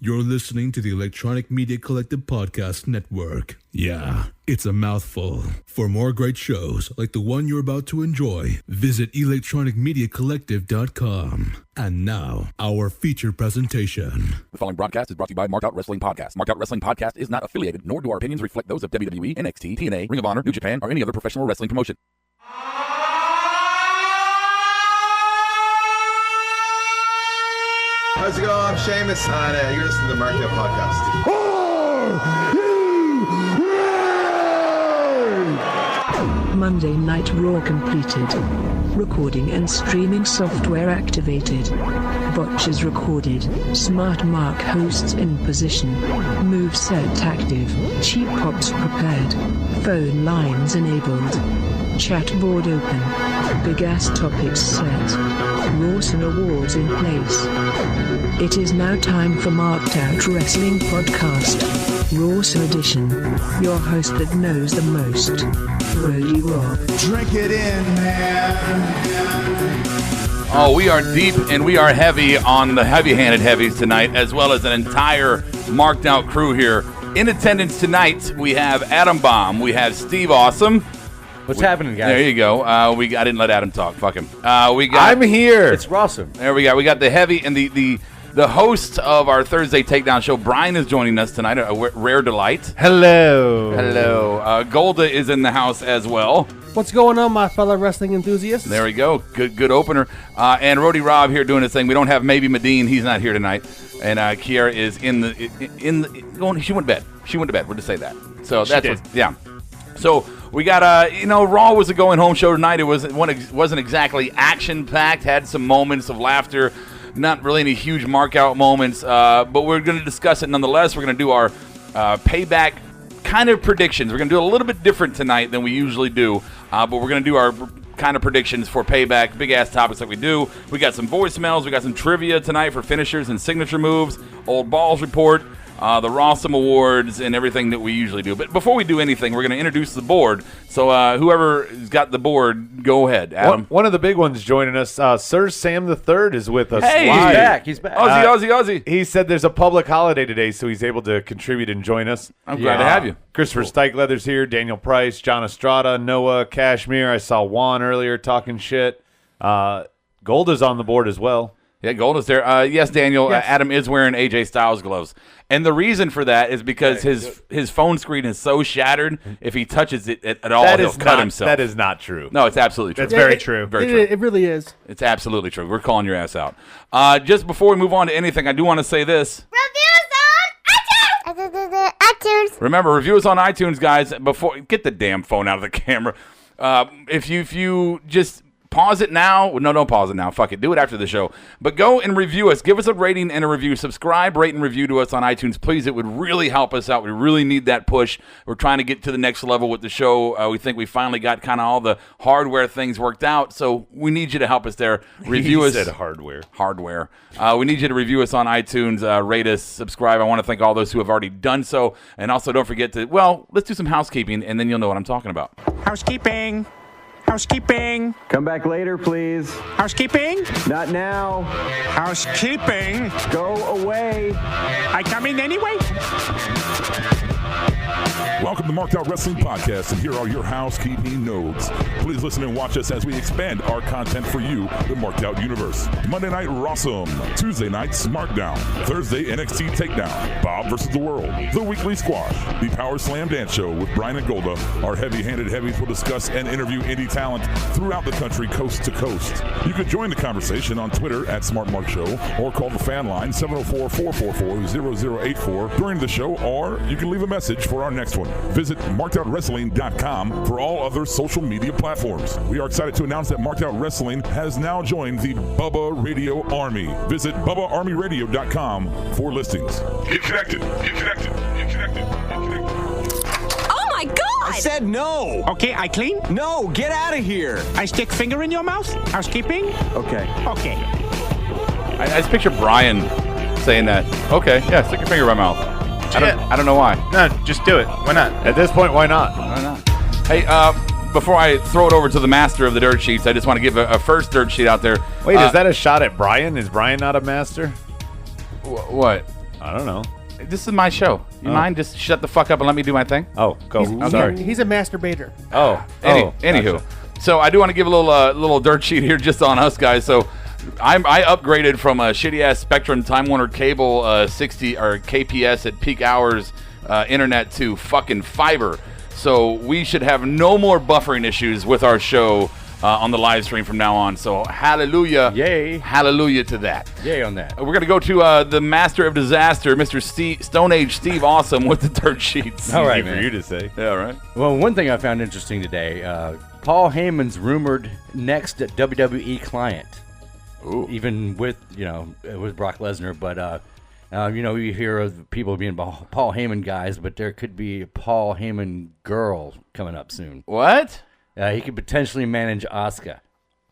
You're listening to the Electronic Media Collective Podcast Network. Yeah, it's a mouthful. For more great shows like the one you're about to enjoy, visit electronicmediacollective.com. And now, our feature presentation. The following broadcast is brought to you by Marked Out Wrestling Podcast. Marked Out Wrestling Podcast is not affiliated, nor do our opinions reflect those of WWE, NXT, TNA, Ring of Honor, New Japan, or any other professional wrestling promotion. How's it going? I'm Sheamus, and you're listening to the Marked Out Podcast. Monday Night Raw completed. Recording and streaming software activated. Botches recorded. Smart Mark hosts in position. Moveset active. Cheap pops prepared. Phone lines enabled. Chat board open. Big ass topics set. Rawson Awards in place. It is now time for Marked Out Wrestling Podcast. Rawson Edition. Your host that knows the most. Brody Rob. Drink it in, man. Oh, we are deep and we are heavy on the heavy-handed heavies tonight, as well as an entire Marked Out crew here. In attendance tonight, we have Adam Bomb, we have Steve Awesome. What's happening, guys? There you go. I didn't let Adam talk. Fuck him. I'm here. It's Rawson. There we go. We got the heavy and the host of our Thursday Takedown show, Brian, is joining us tonight. A rare delight. Hello. Hello. Golda is in the house as well. What's going on, my fellow wrestling enthusiasts? There we go. Good opener. And Rody Rob here doing his thing. We don't have maybe Medine. He's not here tonight. And Kiara is in the she went to bed. She went to bed. We'll just say that. So that's what, yeah. So we got Raw was a going home show tonight. It wasn't exactly action packed. Had some moments of laughter. Not really any huge mark out moments. But we're going to discuss it nonetheless. We're going to do our Payback kind of predictions. We're going to do a little bit different tonight than we usually do. But we're going to do our kind of predictions for Payback. Big ass topics that we do. We got some voicemails. We got some trivia tonight for finishers and signature moves. Old Balls report. The Rawson Awards and everything that we usually do. But before we do anything, we're going to introduce the board. So whoever's got the board, go ahead, Adam. One of the big ones joining us, Sir Sam III is with us. Hey, live. He's back. Aussie. He said there's a public holiday today, so he's able to contribute and join us. I'm glad to have you. Christopher Stikelether's here, Daniel Price, John Estrada, Noah, Cashmere. I saw Juan earlier talking shit. Golda's on the board as well. Yeah, Golda's there. Yes, Daniel, yes. Adam is wearing AJ Styles gloves. And the reason for that is because his phone screen is so shattered, if he touches it at all, he'll cut himself. That is not true. No, it's absolutely true. That's very true. Very true. It really is. It's absolutely true. We're calling your ass out. Just before we move on to anything, I do want to say this. Reviews on iTunes. Remember, review us on iTunes, guys. Before get the damn phone out of the camera. If you just pause it now. No, don't pause it now. Fuck it. Do it after the show. But go and review us. Give us a rating and a review. Subscribe, rate, and review to us on iTunes, please. It would really help us out. We really need that push. We're trying to get to the next level with the show. We think we finally got kind of all the hardware things worked out, so we need you to help us there. Review us. He said hardware. Hardware. We need you to review us on iTunes, rate us, subscribe. I want to thank all those who have already done so. And also don't forget to, let's do some housekeeping, and then you'll know what I'm talking about. Housekeeping. Come back later, please. Housekeeping. Not now. Housekeeping. Go away. I come in anyway. Welcome to Marked Out Wrestling Podcast, and here are your housekeeping notes. Please listen and watch us as we expand our content for you, the Marked Out universe. Monday Night Rawson, Tuesday Night SmackDown, Thursday NXT Takedown, Bob vs. the World, The Weekly Squash, The Power Slam Dance Show with Brian and Golda. Our heavy-handed heavies will discuss and interview indie talent throughout the country, coast to coast. You can join the conversation on Twitter at SmartMarkShow or call the fan line 704-444-0084 during the show, or you can leave a message for our next one. Visit markedOutWrestling.com for all other social media platforms. We are excited to announce that Marked Out Wrestling has now joined the Bubba Radio Army. Visit BubbaArmyRadio.com for listings. Get connected. Oh my God! I said no. Okay, I clean. No, get out of here. I stick finger in your mouth. Housekeeping. Okay. I just picture Brian saying that. Okay, yeah, stick your finger in my mouth. I don't know why. No, just do it. Why not? At this point, why not? Hey, before I throw it over to the master of the dirt sheets, I just want to give a first dirt sheet out there. Wait, is that a shot at Brian? Is Brian not a master? What? I don't know. This is my show. You mind just shut the fuck up and let me do my thing? Oh, go. Sorry. He's a masturbator. Anywho. Gotcha. So I do want to give a little dirt sheet here just on us guys. So I upgraded from a shitty ass Spectrum Time Warner Cable 60 or KPS at peak hours internet to fucking fiber. So we should have no more buffering issues with our show on the live stream from now on. So hallelujah. Yay. Hallelujah to that. Yay on that. We're going to go to the master of disaster, Mr. Stone Age Steve Awesome with the dirt sheets. All right, Easy for you to say. Yeah, right. Well, one thing I found interesting today, Paul Heyman's rumored next WWE client. Ooh. Even with, with Brock Lesnar, but you hear of people being Paul Heyman guys, but there could be a Paul Heyman girl coming up soon. What? He could potentially manage Asuka.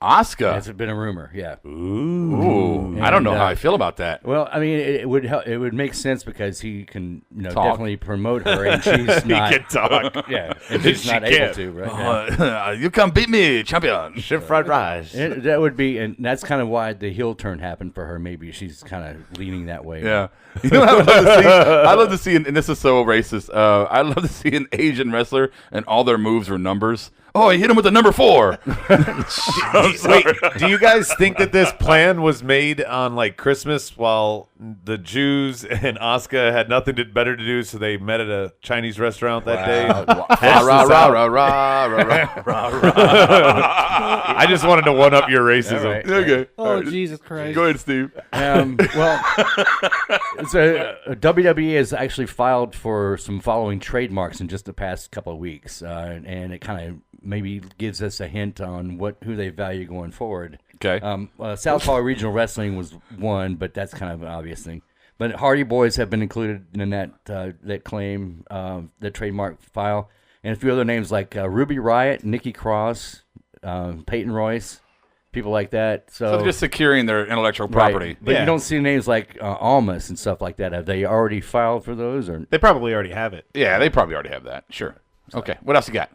Asuka? That's been a rumor, yeah. Ooh. I don't know how I feel about that. Well, I mean, it would help. It would make sense because he can, definitely promote her, and she's not. He can talk. Yeah, and she's not able to, right? You come beat me, champion. Ship fried rice. That would be, and that's kind of why the heel turn happened for her. Maybe she's kind of leaning that way. Yeah. You know what I love to see, and this is so racist, I love to see an Asian wrestler and all their moves were numbers. Oh, he hit him with the number 4. Wait, do you guys think that this plan was made on like Christmas while the Jews and Asuka had nothing better to do, so they met at a Chinese restaurant that day? I just wanted to one up your racism. Right. Okay. Oh, Jesus Christ. Go ahead, Steve. Well, WWE has actually filed for some following trademarks in just the past couple of weeks, and it kind of maybe gives us a hint on who they value going forward. Okay. Southpaw Regional Wrestling was one, but that's kind of an obvious thing. But Hardy Boys have been included in that claim, the trademark file, and a few other names like Ruby Riott, Nikki Cross, Peyton Royce, people like that. So they're just securing their intellectual property. Right. But you don't see names like Almas and stuff like that. Have they already filed for those? Or They probably already have it. Yeah, they probably already have that. Sure. Okay. What else you got?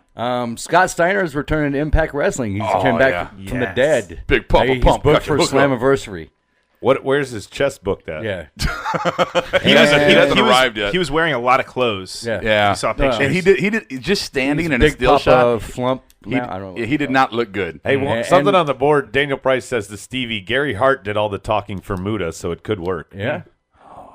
Scott Steiner's returning to Impact Wrestling. He's coming back from the dead. Big pump. He's booked for Slammiversary. Where's his chest booked at? Yeah. He hasn't arrived yet. He was wearing a lot of clothes. Yeah. You saw pictures. And he did just standing in a Big still shot. Flump. He did not look good. Hey, something on the board. Daniel Price says to Stevie, Gary Hart did all the talking for Muda, so it could work. Yeah.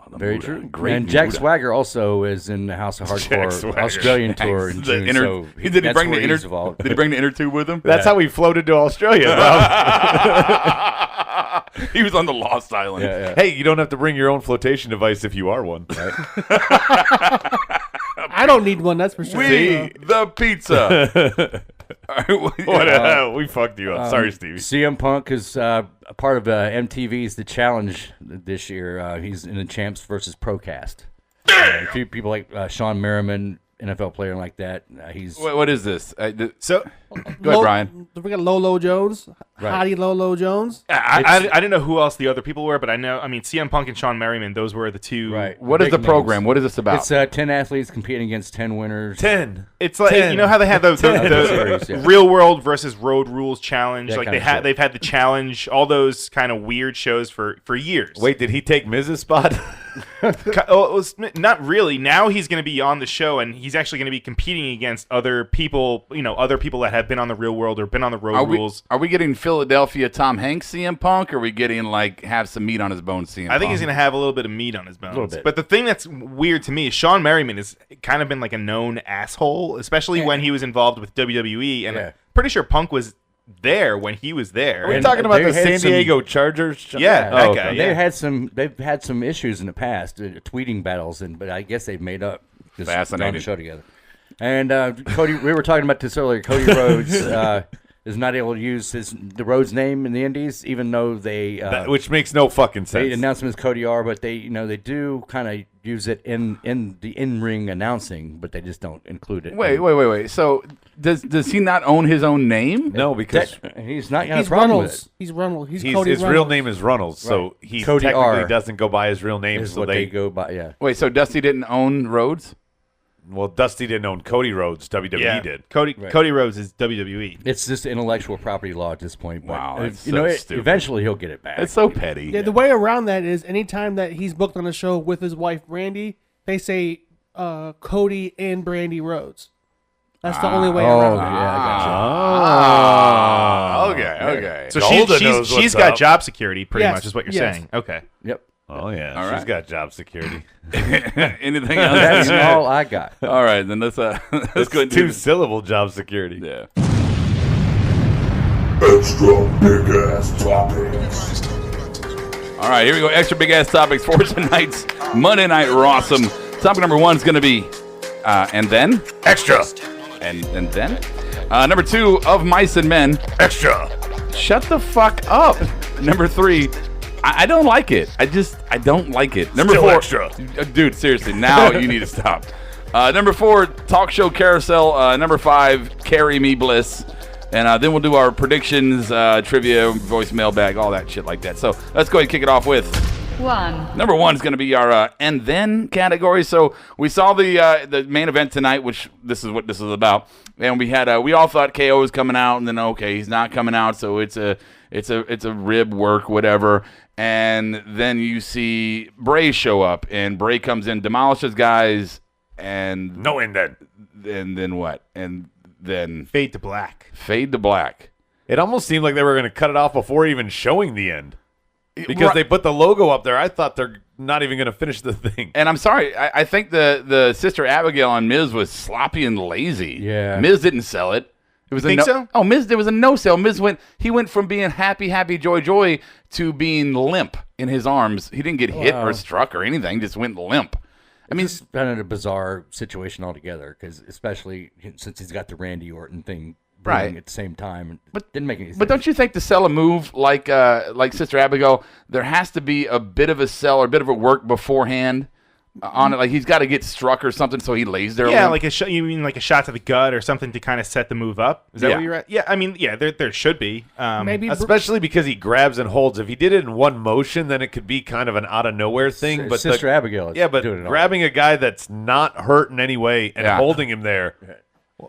Very Muda. true. Great and Jack Muda. Swagger also is in the House of Hardcore Australian tour in June. Did he bring the inner tube with him? That's how he floated to Australia, Rob. He was on the Lost Island. Yeah. Hey, you don't have to bring your own flotation device if you are one. Right? I don't need one, that's for sure. We the pizza. We fucked you up. Sorry, Stevie. CM Punk is a part of MTV's The Challenge this year. He's in the Champs versus Procast. A few people like Sean Merriman, NFL player like that. He's What is this? So Go ahead, Brian. We got Lolo Jones, Right. Hottie Lolo Jones. I didn't know who else the other people were, but CM Punk and Sean Merriman, those were the two. right. What is big the program? names. What is this about? It's 10 athletes competing against 10 winners. 10. It's like 10. you know how they have the series, yeah. Real World versus Road Rules challenge. That Like kind of shit. they've had the challenge, all those kind of weird shows for years. Wait, did he take Miz's spot? Not really. Now he's going to be on the show, and he's actually going to be competing against other people. Other people that have been on the Real World or been on the Road Rules. Are we getting Philadelphia Tom Hanks CM Punk, or are we getting have some meat on his bones CM Punk? I think he's going to have a little bit of meat on his bones. little bit. But the thing that's weird to me is Sean Merriman has kind of been like a known asshole, especially when he was involved with WWE. And I'm pretty sure Punk was there when he was there. Are we And talking about they the had San Diego Chargers? Yeah, that guy. They've had some issues in the past, tweeting battles, but I guess they've made up. Just Fascinating. on the show together. And Cody, we were talking about this earlier. Cody Rhodes is not able to use the Rhodes name in the Indies, even though they which makes no fucking sense. They announce him as Cody R, but they do kind of use it in the in-ring announcing, but they just don't include it. Wait. So does he not own his own name? No, because he's not got a He's problem Runnels. with it. He's Runnels. He's Cody his Runnels. real name is Runnels, so he Cody technically R doesn't go by his real name. Is So what they go by. Yeah. Wait, so Dusty didn't own Rhodes? Well, Dusty didn't own Cody Rhodes. WWE did. Cody Rhodes is WWE. It's just intellectual property law at this point. But Wow, that's stupid. Eventually he'll get it back. It's so petty. Yeah, the way around that is anytime that he's booked on a show with his wife Brandy, they say Cody and Brandy Rhodes. That's the only way around it. Yeah, I got you. Okay. So Golda she's got job security, pretty much, is what you're saying. Okay. Yep. Oh, yeah. All She's right. got job security. Anything else? That's all I got. All right, then let's go ahead and do this. 2-syllable job security. Yeah. Extra big ass topics. All right, here we go. Extra big ass topics for tonight's Monday Night Rawsome. Topic number 1 is going to be, and then Extra. And then number 2, Of Mice and Men. Extra. Shut the fuck up. Number 3, I don't like it. I don't like it. Number Still 4, extra. Dude, seriously, now you need to stop. Number 4, Talk Show Carousel. Number 5, Carry Me Bliss. And then we'll do our predictions, trivia, voicemail bag, all that shit like that. So let's go ahead and kick it off with 1. Number 1 is going to be our and then category. So we saw the main event tonight, which this is what this is about. And we had we all thought KO was coming out, and then okay, he's not coming out, so it's a rib work, whatever. And then you see Bray show up, and Bray comes in, demolishes guys, and No, and then. And then what? And then Fade to black. Fade to black. It almost seemed like they were going to cut it off before even showing the end. Because Right. they put the logo up there. I thought they're not even going to finish the thing. And I'm sorry, I think the Sister Abigail on Miz was sloppy and lazy. Yeah. Miz didn't sell it. It was Think so? Oh, Miz, there was a no sell. Miz went from being happy, joy, to being limp in his arms. He didn't get hit or struck or anything, just went limp. I mean, It's kind of a bizarre situation altogether, because especially since he's got the Randy Orton thing brewing Right. at the same time, But- didn't make any sense. but don't you think to sell a move like Sister Abigail, there has to be a bit of a sell or a bit of a work beforehand on it? Like he's got to get struck or something, so he lays there. Yeah, limp? like you mean like a shot to the gut or something to kind of set the move up? Is that Yeah. what you're at? Yeah, I mean, yeah, there should be. Maybe Especially because he grabs and holds. If he did it in one motion, then it could be kind of an out of nowhere thing. But Sister Abigail is yeah, but doing it all. grabbing a guy that's not hurt in any way and Yeah. holding him there,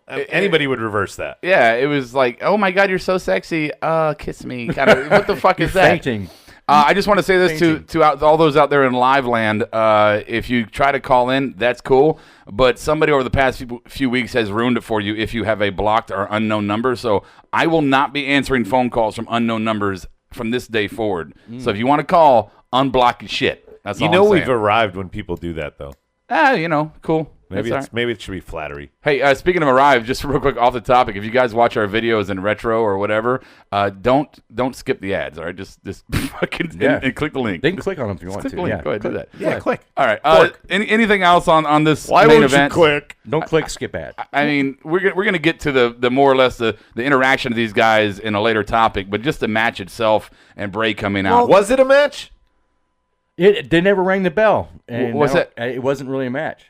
anybody would reverse that. Yeah, it was like, oh my God, you're so sexy. Kiss me. Kind of. What the fuck is that? fainting. I just want to say this to all those out there in live land. If you try to call in, that's cool. But somebody over the past few weeks has ruined it for you if you have a blocked or unknown number. So I will not be answering phone calls from unknown numbers from this day forward. So if you want to call, unblock your shit. That's all I'm saying. We've arrived when people do that, though. Cool. Maybe That's all right. maybe it should be flattery. Hey, speaking of arrive, just real quick off the topic, if you guys watch our videos in retro or whatever, don't skip the ads, all right? Just fucking and click the link. They can click on them if you want Click to. the link. Yeah. Go ahead, do that. Yeah, click. All right. Anything else on this Why main won't event? you click? Don't click skip ad. I mean, we're gonna get to the more or less the interaction of these guys in a later topic, but just the match itself and Bray coming out. Was it a match? They never rang the bell. And What's that? It wasn't really a match.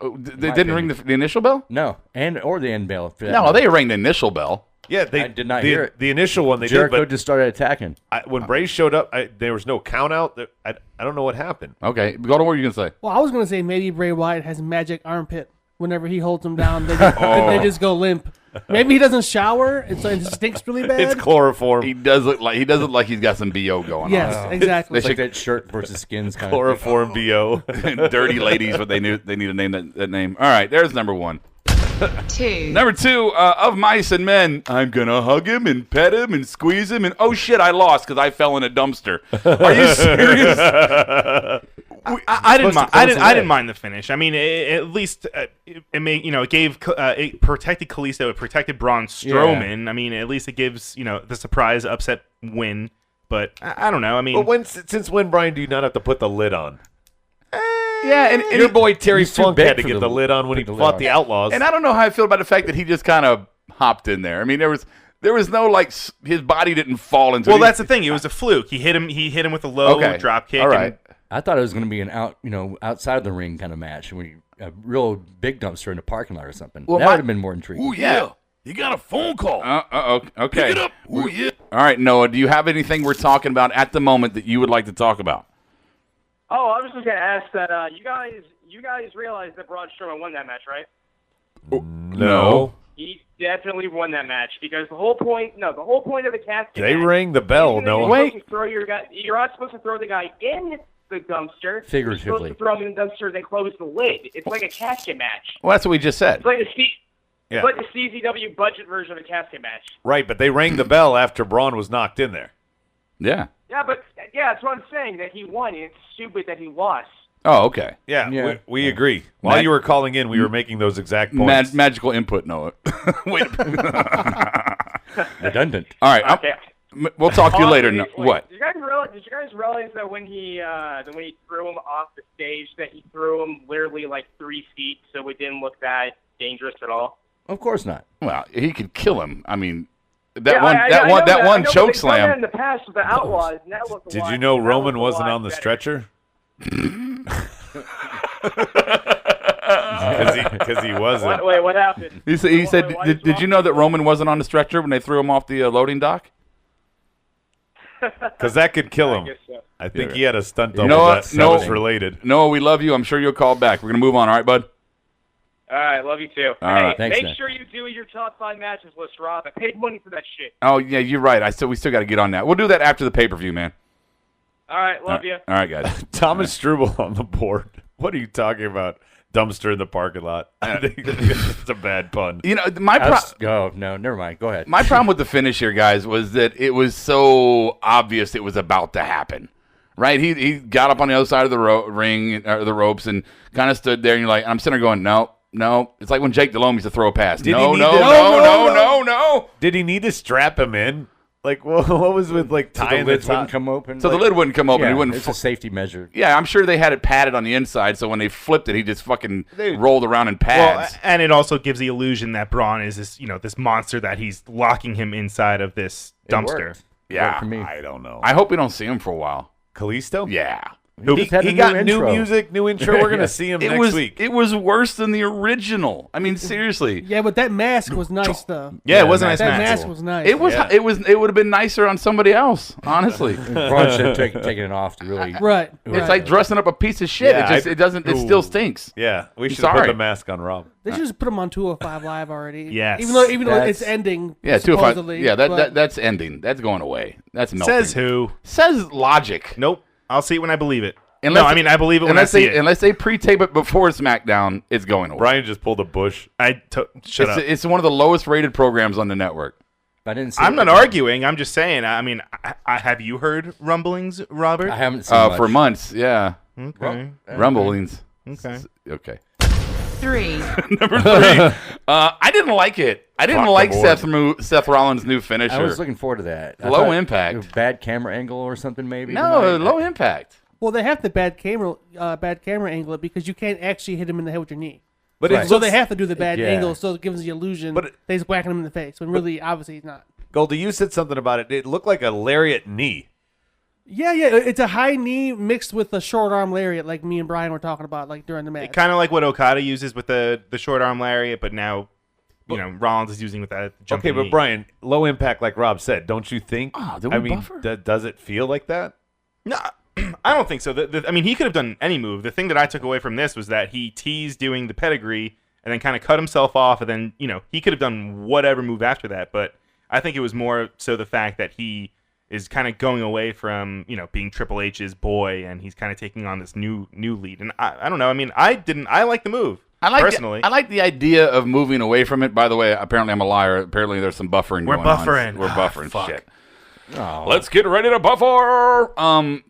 They didn't ring the initial bell? No, or the end bell. for that No, matter. they rang the initial bell. Yeah, they I did not the, hear it. The initial one they Jericho did, but just started attacking. when Bray showed up, there was no count out. I don't know what happened. Okay, go to what you're gonna say. Well, I was going to say maybe Bray Wyatt has magic armpit. Whenever he holds them down, they just go limp. Maybe he doesn't shower, and so it stinks really bad. It's chloroform. He does look like he's got some BO going on. Yes, exactly. It's like that shirt versus skins kind Chloroform BO. Dirty ladies, what they need to name that name. All right, there's number 1. 2. Number 2, Of Mice and Men. I'm gonna hug him and pet him and squeeze him and oh shit, I lost because I fell in a dumpster. Are you serious? I didn't mind the finish. I mean, at least it gave it protected Kalisto, it protected Braun Strowman. I mean, at least it gives the surprise upset win. But I don't know. I mean, But since when, Brian, do you not have to put the lid on? Yeah, and Your boy Terry he's too Funk big had to for get the- the lid on when he put the lid fought on. the Outlaws. And I don't know how I feel about the fact that he just kind of hopped in there. I mean, there was no his body didn't fall into. well, that's the thing. It was a fluke. He hit him with a low drop kick. All right. I thought it was going to be an outside of the ring kind of match, a real big dumpster in the parking lot or something. Well, that would have been more intriguing. Oh yeah, you got a phone call. Okay. Pick it up. Oh yeah. All right, Noah. Do you have anything we're talking about at the moment that you would like to talk about? Oh, I was just gonna ask that you guys realize that Braun Strowman won that match, right? No. He definitely won that match because the whole point of the casket. They match rang the bell. isn't that No. you're Wait. supposed to throw your guy. You're not supposed to throw the guy in the dumpster. Figuratively. You're supposed to throw him in the dumpster, then close the lid. It's like a casket match. Well, that's what we just said. It's like Yeah. it's like the CZW budget version of a casket match. Right, but they rang the bell after Braun was knocked in there. Yeah. Yeah, but that's what I'm saying. That he won. It's stupid that he lost. Oh, okay. Yeah, we agree. While you were calling in, we were making those exact points. Magical input, Noah. Wait. Redundant. All right. Okay. We'll talk to you later. No, Wait, what? Did you guys realize that when he threw him off the stage, that he threw him literally like 3 feet, so it didn't look that dangerous at all? Of course not. Well, he could kill him. I mean, I that one choke They've done slam. that in the past with the Outlaws, and that looked a Did lot- you know that Roman looked a wasn't lot on the better. stretcher? Because he wasn't. Wait, what happened? He said, did you know that Roman wasn't on the stretcher when they threw him off the loading dock? Because that could kill him. I guess so. I think he had a stunt double You know what? that was related. No, we love you. I'm sure you'll call back. We're going to move on. All right, bud? All right, love you too. All right. Hey, Thanks, make man. sure you do your top 5 matches list, Rob. I paid money for that shit. Oh, yeah, you're right. We still got to get on that. We'll do that after the pay-per-view, man. All right, love you. All right, guys. Thomas Struble on the board. What are you talking about? Dumpster in the parking lot. I think it's a bad pun. You know, No, never mind. Go ahead. My problem with the finish here, guys, was that it was so obvious it was about to happen. Right? He got up on the other side of the ring, or the ropes, and kind of stood there, and you're like, I'm sitting there going, no. It's like when Jake Delhomme used to throw a pass. No. Did he need to strap him in? Like, what was with like So tying the lid top? wouldn't come open. So the lid wouldn't come open. Yeah, He wouldn't. it's a safety measure. Yeah, I'm sure they had it padded on the inside, so when they flipped it, he just fucking rolled around in pads. Well, and it also gives the illusion that Braun is this monster that he's locking him inside of this dumpster. Yeah, for me. I don't know. I hope we don't see him for a while. Kalisto? Yeah. He got new music, new intro. We're going to see him next week. It was worse than the original. I mean, seriously. Yeah, but that mask was nice though. Yeah, it was a nice That mask. mask was nice. It was. Yeah. It would have been nicer on somebody else. Honestly, Braun should have taken it off to really. Right. it's like dressing up a piece of shit. Yeah, it doesn't. It still stinks. Yeah, we should have put sorry. the mask on Rob. They should just put him on 205 Live already. Yes. Even though That's- it's ending. Yeah, 205. supposedly, Yeah, but- that's ending. That's going away. That's melting. Says who? Says logic. Nope. I'll see it when I believe it. Unless- no, I mean I believe it when I see it. Unless they pre-tape it before SmackDown, it's going away. Brian just pulled a bush. Shut up. It's one of the lowest rated programs on the network. I didn't see I'm it. not arguing. I'm just saying. I mean, I have you heard rumblings, Robert? I haven't seen much. For months, yeah. Okay. Rumblings. Okay. Okay. 3, Number 3. I didn't like it. I didn't Fuck like the board. Seth Rollins' new finisher. I was looking forward to that. I Low thought impact. it was bad camera angle or something maybe. No, tonight. low impact. Well, they have the bad camera angle it because you can't actually hit him in the head with your knee. But Right. So they have to do the bad Yeah. angle, so it gives the illusion But that he's whacking him in the face when really, obviously, he's not. Goldie, you said something about it. It looked like a lariat knee. Yeah, it's a high knee mixed with a short arm lariat, like me and Brian were talking about, like during the match. Kind of like what Okada uses with the short arm lariat, but now Rollins is using with that jumping Okay, but knee. Brian, low impact, like Rob said, don't you think? Oh, did we I mean, buffer? does it feel like that? No, I don't think so. I mean, he could have done any move. The thing that I took away from this was that he teased doing the pedigree and then kind of cut himself off, and then he could have done whatever move after that. But I think it was more so the fact that he is kind of going away from being Triple H's boy, and he's kind of taking on this new lead. And I don't know. I mean, I like the move. Personally, I like the idea of moving away from it. By the way, apparently I'm a liar. Apparently there's some buffering We're going on. buffering. We're buffering. Fuck. Shit. Oh. Let's get ready to buffer.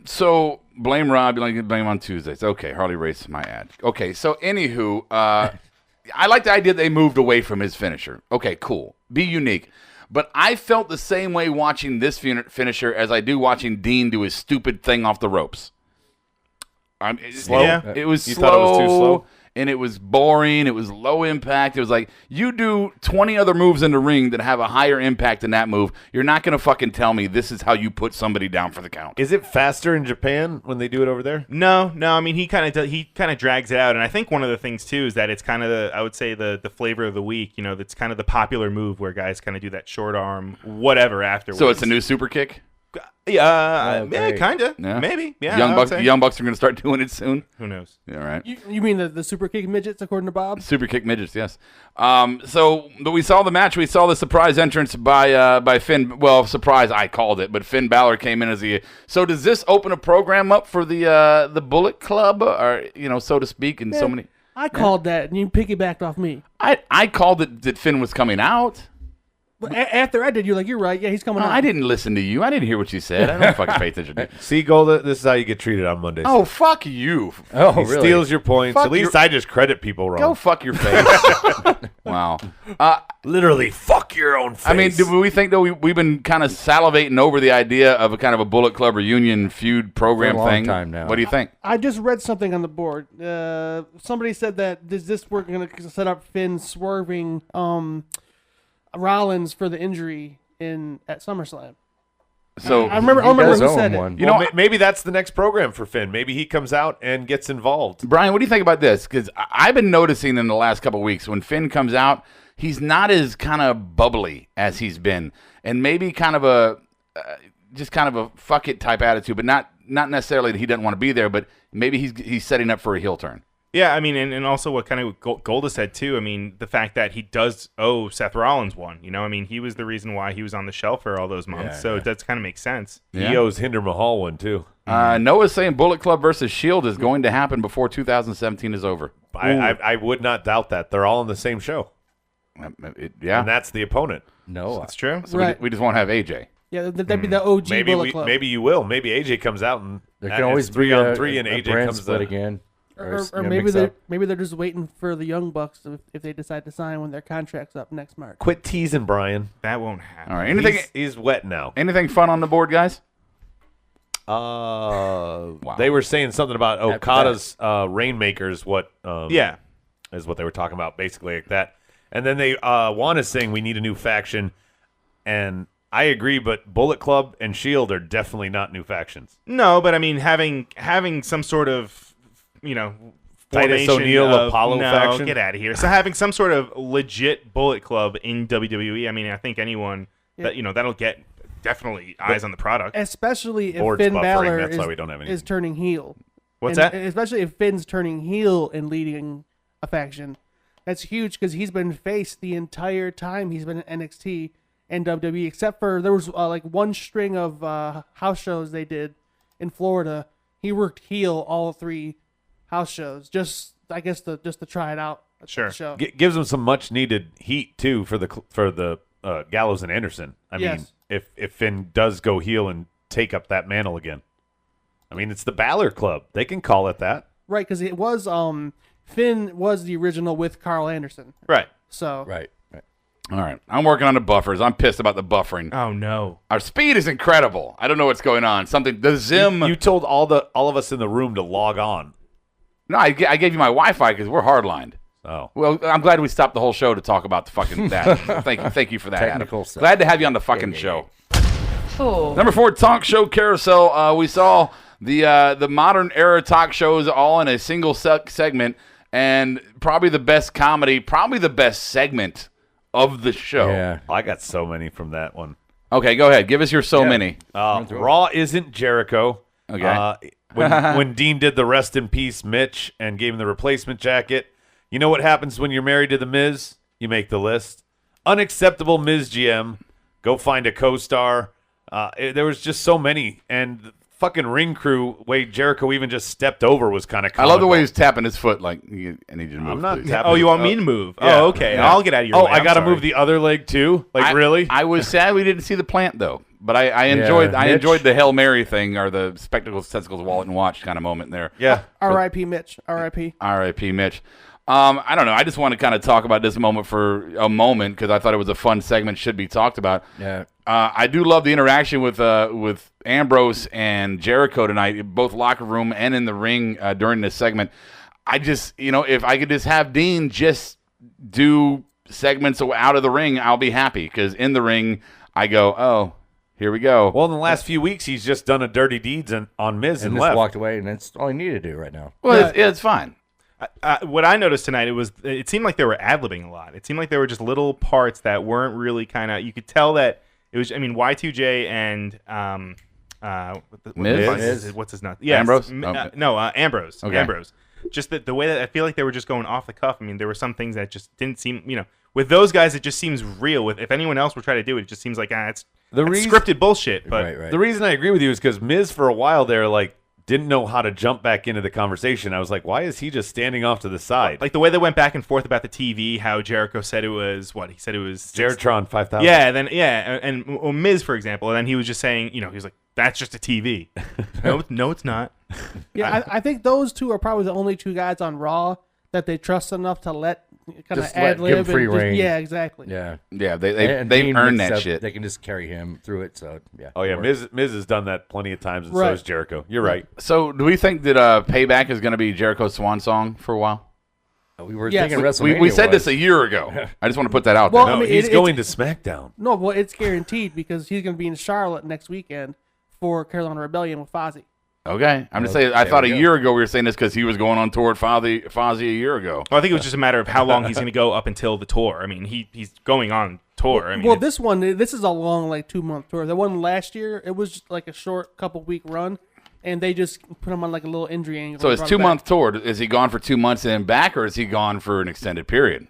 So blame Rob. You like to blame on Tuesdays. Okay, Harley Race my ad. Okay, so anywho, I like the idea they moved away from his finisher. Okay, cool. Be unique. But I felt the same way watching this finisher as I do watching Dean do his stupid thing off the ropes. Slow? Yeah. It was You slow. thought it was too slow? And it was boring. It was low impact. It was like, you do 20 other moves in the ring that have a higher impact than that move. You're not going to fucking tell me this is how you put somebody down for the count. Is it faster in Japan when they do it over there? No. I mean, he kind of drags it out, and I think one of the things too is that it's kind of I would say the flavor of the week. That's kind of the popular move where guys kind of do that short arm whatever afterwards. So it's a new super kick? Yeah, great. kind of. Yeah. Maybe. Yeah. Young Bucks are going to start doing it soon. Who knows? Yeah, right. You mean the super kick midgets, according to Bob? Super kick midgets, yes. But we saw the match. We saw the surprise entrance by Finn. Well, surprise, I called it, but Finn Balor came in as the. So does this open a program up for the Bullet Club, or so to speak, and so many? I called that, and you piggybacked off me. I called it that Finn was coming out. But after I did, you're like, you're right. Yeah, he's coming out. I didn't listen to you. I didn't hear what you said. I don't fucking pay attention. See, Golda, this is how you get treated on Mondays. Oh, fuck you. Oh, he really? Steals your points. Fuck At least I just credit people wrong. Go fuck your face. Wow. Literally, fuck your own face. I mean, do we think that we've been kind of salivating over the idea of a kind of a Bullet Club reunion feud program For a long thing? time now. What do you think? I just read something on the board. Somebody said that is this we're going to set up Finn swerving Rollins for the injury at SummerSlam. So I remember who said it. Maybe that's the next program for Finn. Maybe he comes out and gets involved. Brian, what do you think about this? Because I've been noticing in the last couple of weeks when Finn comes out, he's not as kind of bubbly as he's been, and maybe kind of a just kind of a fuck it type attitude, but not necessarily that he doesn't want to be there, but maybe he's setting up for a heel turn. Yeah, I mean, and also what kind of Golda said too. I mean, the fact that he does owe Seth Rollins one. I mean, he was the reason why he was on the shelf for all those months. So it does kind of make sense. He owes Jinder Mahal one too. Noah's saying Bullet Club versus Shield is going to happen before 2017 is over. I would not doubt that. They're all on the same show. Yeah, and that's the opponent. No, that's true. So we just won't have AJ. Yeah, that'd be the OG Bullet Club. Maybe you will. Maybe AJ comes out and there can always be 3-on-3, and AJ brand comes split out again. Or maybe they're just waiting for the Young Bucks if they decide to sign when their contract's up next March. Quit teasing, Brian. That won't happen. All right. He's wet now. Anything fun on the board, guys? They were saying something about Okada's Rainmakers. Is what they were talking about, basically like that. And then they Juan is saying we need a new faction, and I agree, but Bullet Club and Shield are definitely not new factions. No, but I mean having some sort of Titus O'Neil Apollo faction. Get out of here. So having some sort of legit Bullet Club in WWE, I mean, I think anyone that that'll get definitely eyes on the product. Especially if Board's Finn buffering, Balor that's why we don't have anything. is turning heel. What's that? Especially if Finn's turning heel and leading a faction. That's huge because he's been face the entire time he's been in NXT and WWE, except for there was like one string of house shows they did in Florida. He worked heel all 3 house shows, just to try it out. Sure. Show. Gives them some much needed heat too for the Gallows and Anderson. I mean, if Finn does go heel and take up that mantle again, I mean it's the Balor Club. They can call it that, right? Because it was Finn was the original with Carl Anderson, right? So right. All right, I'm working on the buffers. I'm pissed about the buffering. Oh no, our speed is incredible. I don't know what's going on. The Zim. You told all of us in the room to log on. No, I gave you my Wi-Fi because we're hardlined. Oh. Well, I'm glad we stopped the whole show to talk about the fucking that. Thank you for that, Technical Adam. stuff. Glad to have you on the fucking show. 4. Number 4, talk show carousel. We saw the modern era talk shows all in a single segment, and probably the best comedy, probably the best segment of the show. Yeah. I got so many from that one. Okay, go ahead. Give us your many. Raw isn't Jericho. Okay. When Dean did the rest in peace Mitch and gave him the replacement jacket. You know what happens when you're married to the Miz? You make the list. Unacceptable Miz GM. Go find a co-star. There was just so many. And the fucking ring crew, way Jericho even just stepped over was kind of comical. I love the way he's tapping his foot like, I need you to move, I'm not please. tapping. Oh, you want me to move? Yeah. Oh, okay. Yeah. I'll get out of your way. I got to I'm sorry. move the other leg too? Really? I was sad we didn't see the plant, though. But I enjoyed the Hail Mary thing, or the spectacles, testicles, wallet, and watch kind of moment there. Yeah. R.I.P. Mitch. R.I.P. R.I.P. Mitch. I don't know. I just want to kind of talk about this moment for a moment because I thought it was a fun segment, should be talked about. Yeah. I do love the interaction with Ambrose and Jericho tonight, both locker room and in the ring during this segment. I just, if I could just have Dean just do segments out of the ring, I'll be happy because in the ring, I go, oh, here we go. Well, in the last few weeks, he's just done a dirty deeds on Miz and just left. walked away, and that's all he needed to do right now. Well, it's fine. What I noticed tonight, it seemed like they were ad-libbing a lot. It seemed like there were just little parts that weren't really kind of, you could tell that It was, I mean, Y2J and Miz? what's his name? Yeah, Ambrose? Ambrose. Okay. Ambrose. Just the way that I feel like they were just going off the cuff. I mean, there were some things that just didn't seem, with those guys, it just seems real. If anyone else were trying to do it, it just seems like it's scripted bullshit. But the reason I agree with you is because Miz for a while there didn't know how to jump back into the conversation. I was like, why is he just standing off to the side? Like the way they went back and forth about the TV, how Jericho said it was what he said it was Jeritron 5000. Yeah, and Miz for example, and then he was just saying, he was like, that's just a TV. No, it's not. Yeah, I think those two are probably the only two guys on Raw that they trust enough to let kind of ad lib. Give him free reign. Yeah, exactly. Yeah. They've earned that shit. They can just carry him through it. So yeah. Oh yeah, Miz has done that plenty of times, and so has Jericho. You're right. So do we think that Payback is going to be Jericho's swan song for a while? We were thinking WrestleMania. We said this a year ago. I just want to put that out Well, there. I mean, he's going to SmackDown. No, well, it's guaranteed because he's going to be in Charlotte next weekend for Carolina Rebellion with Fozzy. Okay, I'm just saying. I thought a year ago we were saying this because he was going on tour with Fozzy a year ago. Well, I think it was just a matter of how long he's going to go up until the tour. I mean, he's going on tour. This is a long 2-month tour. The one last year, it was just like a short couple-week run, and they just put him on like a little injury angle. So it's 2-month tour. Is he gone for 2 months and then back, or is he gone for an extended period?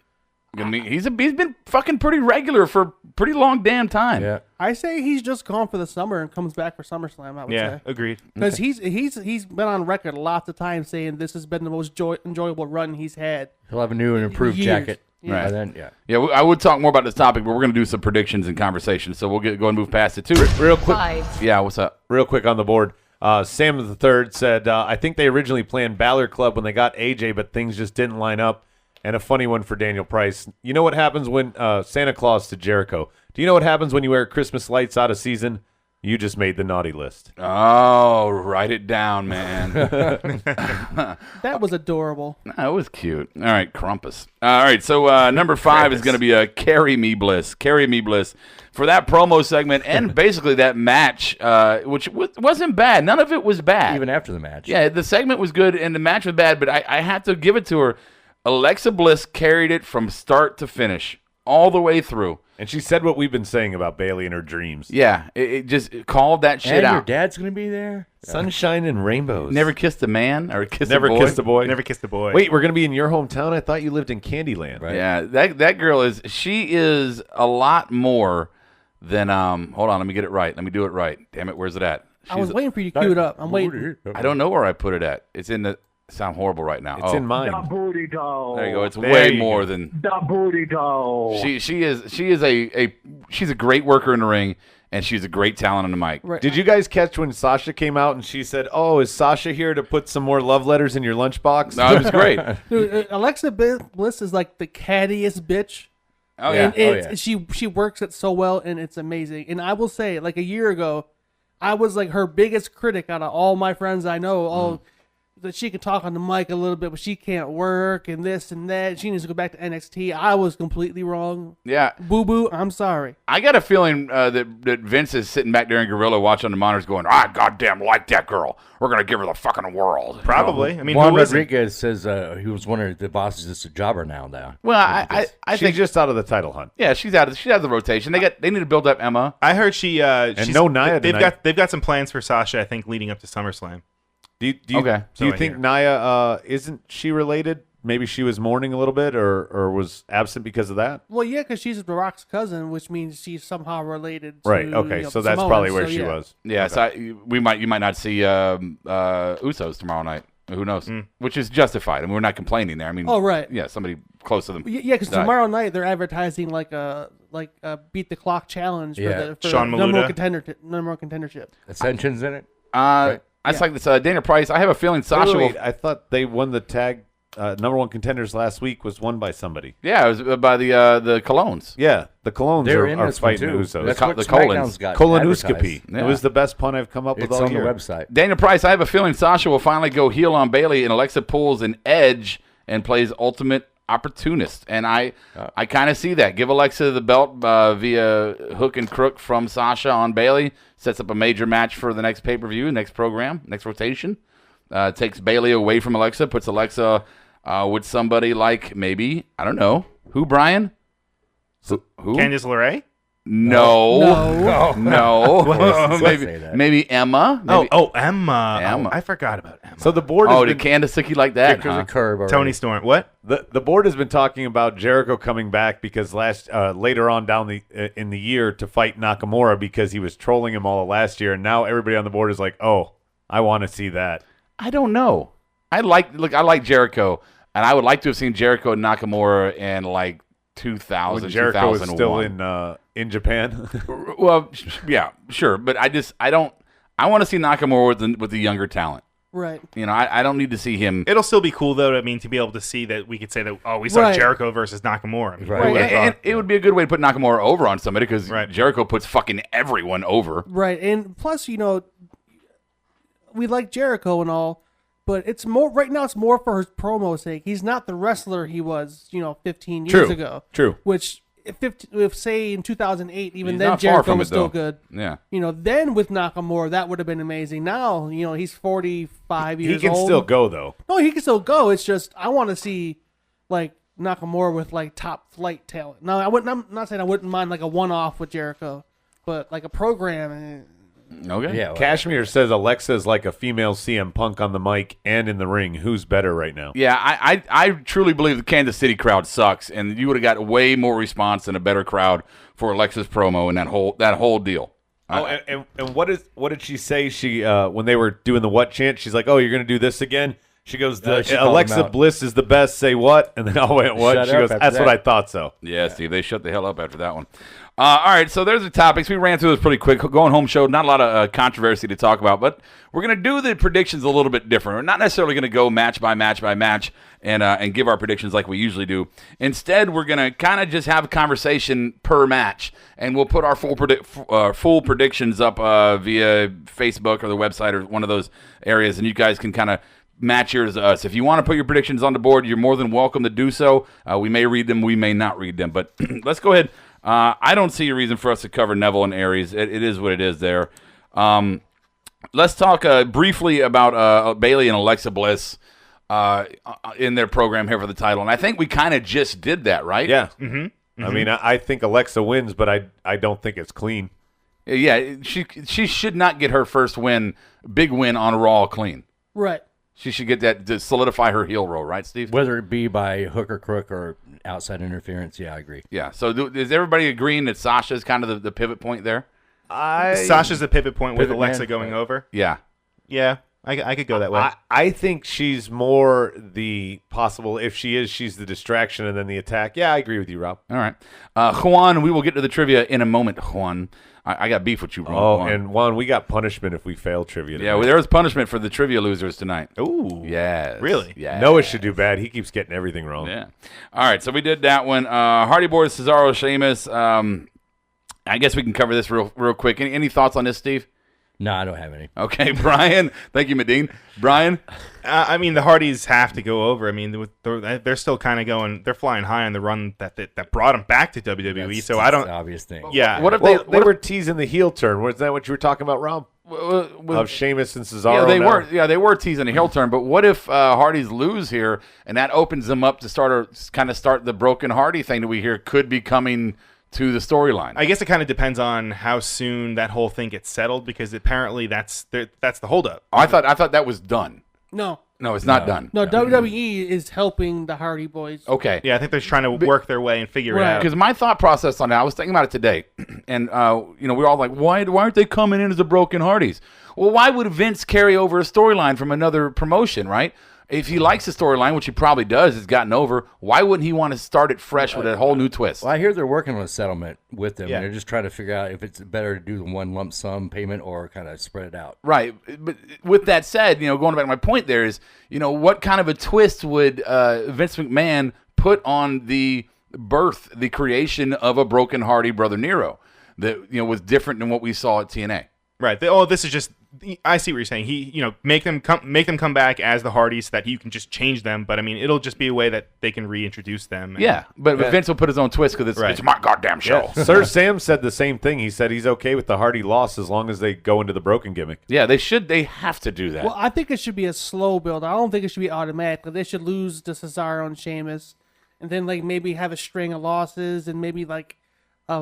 I mean, he's been fucking pretty regular for a pretty long damn time. Yeah. I say he's just gone for the summer and comes back for SummerSlam. I would say. Agreed. Because he's been on record lots of times saying this has been the most enjoyable run he's had. He'll have a new and improved jacket. Yeah. Right. Then, I would talk more about this topic, but we're going to do some predictions and conversations, so we'll go and move past it too. Real quick. 5. Yeah, what's up? Real quick on the board. Sam III said, I think they originally planned Balor Club when they got AJ, but things just didn't line up. And a funny one for Daniel Price. You know what happens when Santa Claus to Jericho? Do you know what happens when you wear Christmas lights out of season? You just made the naughty list. Oh, write it down, man. That was adorable. That was cute. All right, Crumpus. All right, so number 5 is going to be a Carry Me Bliss. Carry Me Bliss. For that promo segment and basically that match, which wasn't bad. None of it was bad. Even after the match. Yeah, the segment was good and the match was bad, but I had to give it to her. Alexa Bliss carried it from start to finish, all the way through. And she said what we've been saying about Bayley and her dreams. Yeah, it just called that shit and out. Your dad's going to be there? Sunshine and rainbows. Never kissed a man or Never kissed a boy. Never kissed a boy. Wait, we're going to be in your hometown? I thought you lived in Candyland. Right. Yeah, that girl she is a lot more than, hold on, let me get it right. Let me do it right. Damn it, where's it at? I was waiting for you to cue it up. I'm waiting. I don't know where I put it at. It's in the... Sound horrible right now. It's in mine. The booty doll. There you go. It's way more than the booty doll. She's a great worker in the ring, and she's a great talent on the mic. Right. Did you guys catch when Sasha came out and she said, "Oh, is Sasha here to put some more love letters in your lunchbox?" No, it was great. Dude, Alexa Bliss is like the cattiest bitch. Oh yeah. And she works it so well, and it's amazing. And I will say, like a year ago, I was like her biggest critic out of all my friends I know. That she can talk on the mic a little bit, but she can't work and this and that. She needs to go back to NXT. I was completely wrong. Yeah. Boo-boo, I'm sorry. I got a feeling that Vince is sitting back there in Gorilla watching the monitors going, I goddamn like that girl. We're going to give her the fucking world. Probably. I mean, Juan Rodriguez says he was wondering if the boss is just a jobber now. Well, I she's think just out of the title hunt. Yeah, she's out of the rotation. They need to build up Emma. I heard she's no Nia. They've got some plans for Sasha, I think, leading up to SummerSlam. Do you think Nia isn't she related? Maybe she was mourning a little bit or was absent because of that? Well, yeah, because she's The Rock's cousin, which means she's somehow related to right. Okay, so that's probably where she was. Yeah, okay. So you might not see Usos tomorrow night. Who knows? Which is justified. I mean, we're not complaining there. I mean, yeah, somebody close to them. Yeah, because tomorrow night they're advertising like a beat the clock challenge for Sean number one contendership. Ascension's in it. Right? It's like this Dana Price. I have a feeling Sasha will. I thought they won the tag. Number one contenders last week was won by somebody. Yeah, it was by the Colognes. Yeah, the Colognes are fighting Usos. That's what SmackDown's got. Colonoscopy. Yeah. It was the best pun I've come up with all year. It's on the website. Daniel Price, I have a feeling Sasha will finally go heel on Bayley, and Alexa pulls an edge and plays ultimate opportunist. And I kind of see that. Give Alexa the belt via hook and crook from Sasha on Bayley. Sets up a major match for the next pay-per-view, next program, next rotation. Takes Bayley away from Alexa, puts Alexa with somebody like maybe, I don't know, who, Brian? Who? Candice LeRae? No. Maybe maybe Emma. Maybe. Emma. Emma. I forgot about Emma. So the board. Did Candace Sicky like that? There's a curve already. Tony Storm. What? The board has been talking about Jericho coming back because later on down in the year to fight Nakamura because he was trolling him all of last year, and now everybody on the board is like, oh, I want to see that. I don't know. I like Jericho, and I would like to have seen Jericho and Nakamura in like 2000, when Jericho was 2001. still in Japan. Well, yeah, sure, but I want to see Nakamura with the younger talent. Right. You know, I don't need to see him. It'll still be cool though. I mean, to be able to see that we could say that we saw Jericho versus Nakamura. I mean, Right. And it would be a good way to put Nakamura over on somebody because Jericho puts fucking everyone over. Right, and plus, we like Jericho and all, but it's more right now. It's more for his promo sake. He's not the wrestler he was, 15 years ago. True. Which, if say in 2008, even He's then not far Jericho from was it, still though. good. Yeah. Then with Nakamura, that would have been amazing. Now, he's 45 years old. He can still go though. No, he can still go. It's just I want to see like Nakamura with like top flight talent. Now, I'm not saying I wouldn't mind like a one-off with Jericho, but like a program. Okay. Yeah. Kashmir says Alexa's like a female CM Punk on the mic and in the ring. Who's better right now? Yeah, I truly believe the Kansas City crowd sucks, and you would have got way more response and a better crowd for Alexa's promo and that whole deal. Oh, and what did she say? She when they were doing the what chant, she's like, "Oh, you're gonna do this again." She goes, she called "Alexa him out. Bliss is the best." Say what? And then I went, "What?" Shut She up goes, after "That's that." what I thought." So Yeah, Steve, they shut the hell up after that one. All right, so there's the topics. We ran through this pretty quick. Going home show, not a lot of controversy to talk about, but we're going to do the predictions a little bit different. We're not necessarily going to go match by match by match and give our predictions like we usually do. Instead, we're going to kind of just have a conversation per match, and we'll put our full predictions up via Facebook or the website or one of those areas, and you guys can kind of match yours to us. If you want to put your predictions on the board, you're more than welcome to do so. We may read them, we may not read them, but let's go ahead. I don't see a reason for us to cover Neville and Aries. It is what it is there. Let's talk briefly about Bayley and Alexa Bliss in their program here for the title. And I think we kind of just did that, right? yeah. I mean, I think Alexa wins, but I don't think it's clean. Yeah, she should not get her first big win on Raw clean. Right. She should get that to solidify her heel roll, right, Steve? Whether it be by hook or crook or outside interference, yeah, I agree. Yeah. So is everybody agreeing that Sasha's kind of the pivot point there? Sasha's the pivot point with Pivot Alexa man. going over. Yeah. Yeah, I could go that way. I think she's more the possible. If she is, she's the distraction and then the attack. Yeah, I agree with you, Rob. All right. Juan, we will get to the trivia in a moment, Juan. I got beef with you, Juan. And Juan, we got punishment if we fail trivia tonight. Yeah, well, there was punishment for the trivia losers tonight. Ooh. Yes. Really? Yeah. Noah should do bad. He keeps getting everything wrong. Yeah. All right, so we did that one. Hardy Boys, Cesaro, Sheamus. I guess we can cover this real quick. Any thoughts on this, Steve? No, I don't have any. Okay, Brian. Thank you, Medine. Brian? I mean, the Hardys have to go over. I mean, they're still kind of going. They're flying high on the run that brought them back to WWE. So I don't. That's the obvious thing. Yeah. What if They were teasing the heel turn. Was that what you were talking about, Rob? Of Sheamus and Cesaro? Yeah, they now? were. Yeah, they were teasing a heel turn. But what if Hardys lose here, and that opens them up to start the broken Hardy thing that we hear could be coming to the storyline? I guess it kind of depends on how soon that whole thing gets settled, because apparently that's the holdup. I thought that was done. No, it's not done. No, WWE is helping the Hardy Boys. Okay. Yeah, I think they're trying to work their way and figure it out. Because my thought process on that, I was thinking about it today, and we're all like, why aren't they coming in as the broken Hardys? Well, why would Vince carry over a storyline from another promotion, right? If he likes the storyline, which he probably does, it's gotten over, why wouldn't he want to start it fresh with a whole new twist? Well, I hear they're working on a settlement with them. Yeah. And they're just trying to figure out if it's better to do the one lump sum payment or kind of spread it out. Right. But with that said, going back to my point there is, what kind of a twist would Vince McMahon put on the creation of a broken Hardy Brother Nero that, was different than what we saw at TNA? Right. This is just. I see what you're saying. He, make them come back as the Hardys so that you can just change them. But I mean, it'll just be a way that they can reintroduce them. Yeah, but Vince will put his own twist because it's my goddamn show. Yeah. Sir Sam said the same thing. He said he's okay with the Hardy loss as long as they go into the broken gimmick. Yeah, they should. They have to do that. Well, I think it should be a slow build. I don't think it should be automatic. They should lose to Cesaro and Sheamus, and then maybe have a string of losses, and maybe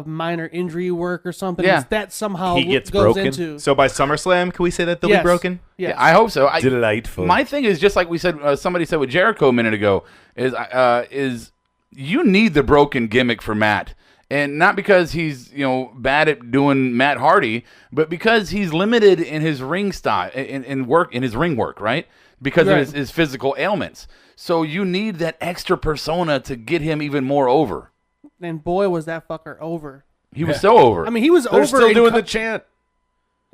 minor injury work or something. Yeah. That somehow He gets goes broken. into. So by SummerSlam, can we say that they'll Yes. be broken? Yes. I hope so. Delightful. My thing is just like we said. Somebody said with Jericho a minute ago is you need the broken gimmick for Matt, and not because he's bad at doing Matt Hardy, but because he's limited in his ring style in his ring work, right? Because of his physical ailments. So you need that extra persona to get him even more over. And boy, was that fucker over. He was so over. I mean, he was They're over. still doing the chant.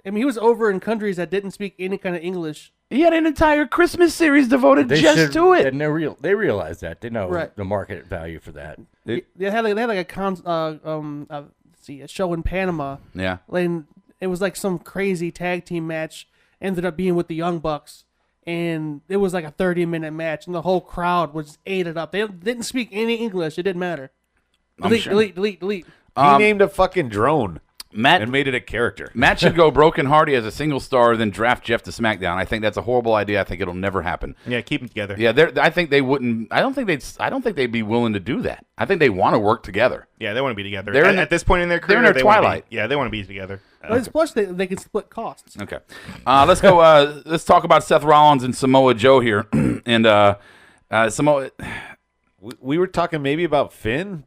I mean, he was over in countries that didn't speak any kind of English. He had an entire Christmas series devoted They just should- to it. And they realize that. They know Right. the market value for that. They had like a show in Panama. Yeah. And it was like some crazy tag team match. Ended up being with the Young Bucks. And it was like a 30-minute match, and the whole crowd was ate it up. They didn't speak any English. It didn't matter. Delete. He named a fucking drone and made it a character. Matt should go Broken Hardy as a single star, then draft Jeff to SmackDown. I think that's a horrible idea. I think it'll never happen. Yeah, keep them together. Yeah, I think they wouldn't. I don't think they'd be willing to do that. I think they want to work together. Yeah, they want to be together. They're At this point in their career, they're in their they wanna twilight. They want to be together. Plus, they can split costs. Okay, let's go. Let's talk about Seth Rollins and Samoa Joe here, and Samoa. We were talking maybe about Finn.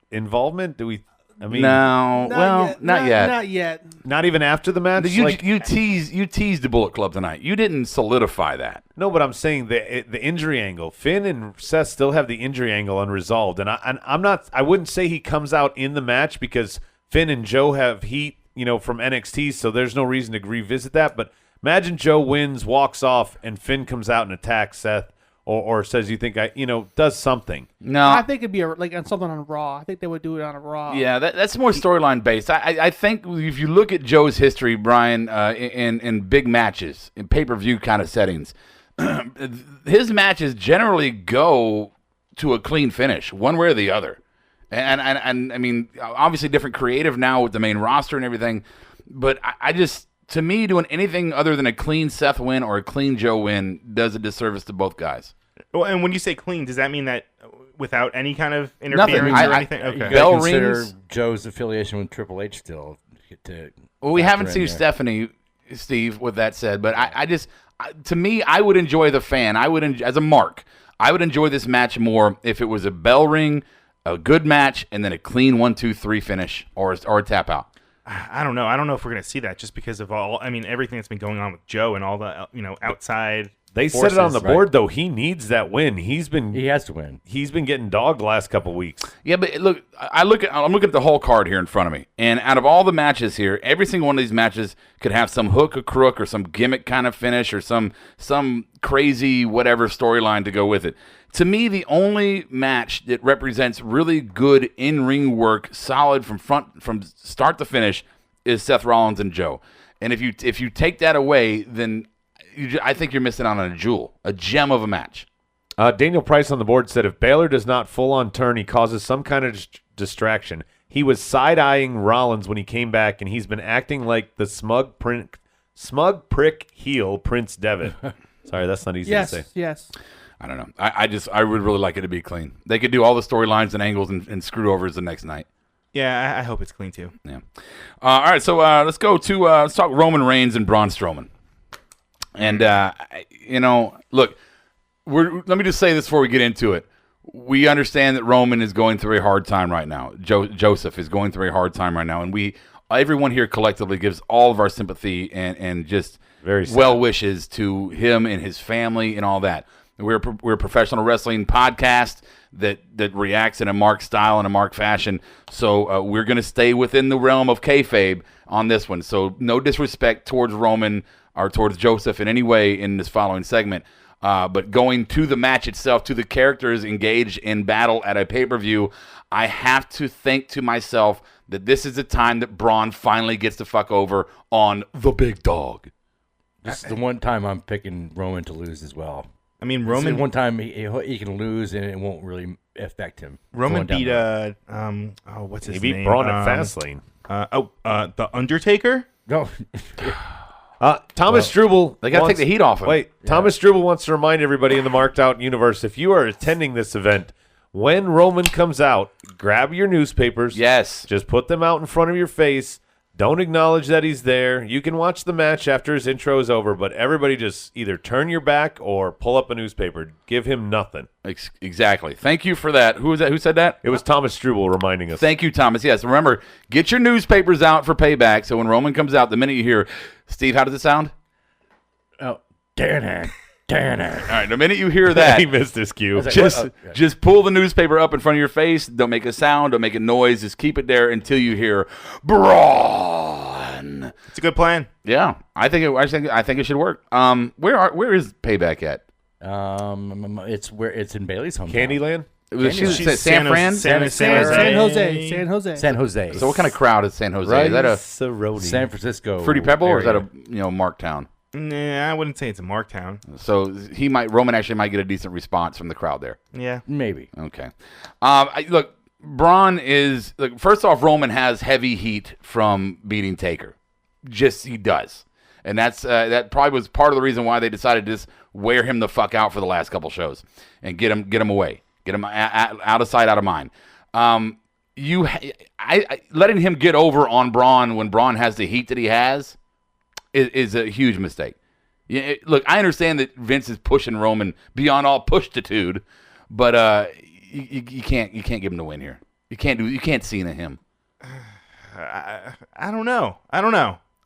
Involvement? Do we? I mean, No, not yet. Not yet. Not even after the match. You teased the Bullet Club tonight. You didn't solidify that. No, but I'm saying the injury angle. Finn and Seth still have the injury angle unresolved, and I'm not. I wouldn't say he comes out in the match because Finn and Joe have heat, from NXT, so there's no reason to revisit that. But imagine Joe wins, walks off, and Finn comes out and attacks Seth, or says, "You think does something?" No, I think it'd be like on something on Raw. I think they would do it on a Raw. Yeah, that's more storyline based. I think if you look at Joe's history, Brian, in big matches, in pay-per-view kind of settings, his matches generally go to a clean finish, one way or the other. And I mean, obviously different creative now with the main roster and everything, but I just, to me, doing anything other than a clean Seth win or a clean Joe win does a disservice to both guys. Well, and when you say clean, does that mean that without any kind of interference or anything? You Okay. gotta consider Joe's affiliation with Triple H still. Well, we haven't seen there. Stephanie, Steve, with that said, but I just, to me, I would enjoy the fan. As a mark, I would enjoy this match more if it was a bell ring, a good match, and then a clean 1-2-3 finish or a tap out. I don't know. I don't know if we're going to see that just because of everything that's been going on with Joe and all the, outside They forces. said it on the board, though. He needs that win. He has to win. He's been getting dogged the last couple weeks. Yeah, but look, I'm looking at the whole card here in front of me, and out of all the matches here, every single one of these matches could have some hook or crook or some gimmick kind of finish or some crazy whatever storyline to go with it. To me, the only match that represents really good in-ring work, solid from start to finish, is Seth Rollins and Joe. And if you take that away, then I think you're missing out on a gem of a match. Daniel Price on the board said if Baylor does not full-on turn, he causes some kind of distraction. He was side-eyeing Rollins when he came back, and he's been acting like the smug prick heel Prince Devitt. Sorry, that's not easy to say. Yes. I don't know. I would really like it to be clean. They could do all the storylines and angles and screw overs the next night. Yeah, I hope it's clean too. Yeah. All right, so let's go to let's talk Roman Reigns and Braun Strowman. And look, let me just say this before we get into it. We understand that Roman is going through a hard time right now. Joseph is going through a hard time right now, and everyone here collectively gives all of our sympathy and just very well wishes to him and his family and all that. We're a professional wrestling podcast that reacts in a Mark style and a Mark fashion. So we're going to stay within the realm of kayfabe on this one. So no disrespect towards Roman or towards Joseph in any way in this following segment. But going to the match itself, to the characters engaged in battle at a pay-per-view, I have to think to myself that this is the time that Braun finally gets the fuck over on the big dog. This is the one time I'm picking Roman to lose as well. I mean, Roman. One time he can lose and it won't really affect him. Roman beat what's his name? He beat Braun at Fastlane. The Undertaker. No. Thomas Struble. They got to take the heat off him. Wait, Thomas Struble wants to remind everybody in the Marked Out universe, if you are attending this event, When Roman comes out, grab your newspapers. Yes. Just put them out in front of your face. Don't acknowledge that he's there. You can watch the match after his intro is over, but everybody just either turn your back or pull up a newspaper. Give him nothing. Exactly. Thank you for that. Who was that? Who said that? It was Thomas Struble reminding us. Thank you, Thomas. Yes, remember, get your newspapers out for Payback, so when Roman comes out, the minute you hear, Steve, how does it sound? Oh, darn it. All right, the minute you hear that, he missed his cue. Just pull the newspaper up in front of your face. Don't make a sound. Don't make a noise. Just keep it there until you hear Braun. It's a good plan. Yeah, I think it should work. Where is Payback at? It's in Bailey's hometown. Candyland. She's San Fran? San Jose. So what kind of crowd is San Jose? Right. Is that a San Francisco Fruity Pebble, or is that area. a Marktown? Nah, I wouldn't say it's a Marktown. So Roman actually might get a decent response from the crowd there. Yeah, maybe. Okay. Look, Braun is first off, Roman has heavy heat from beating Taker. He does, and that probably was part of the reason why they decided to just wear him the fuck out for the last couple shows and get him away, get him out of sight, out of mind. Letting him get over on Braun when Braun has the heat that he has is a huge mistake. Look, I understand that Vince is pushing Roman beyond all push-titude, but you can't give him the win here. You can't Cena him. I don't know.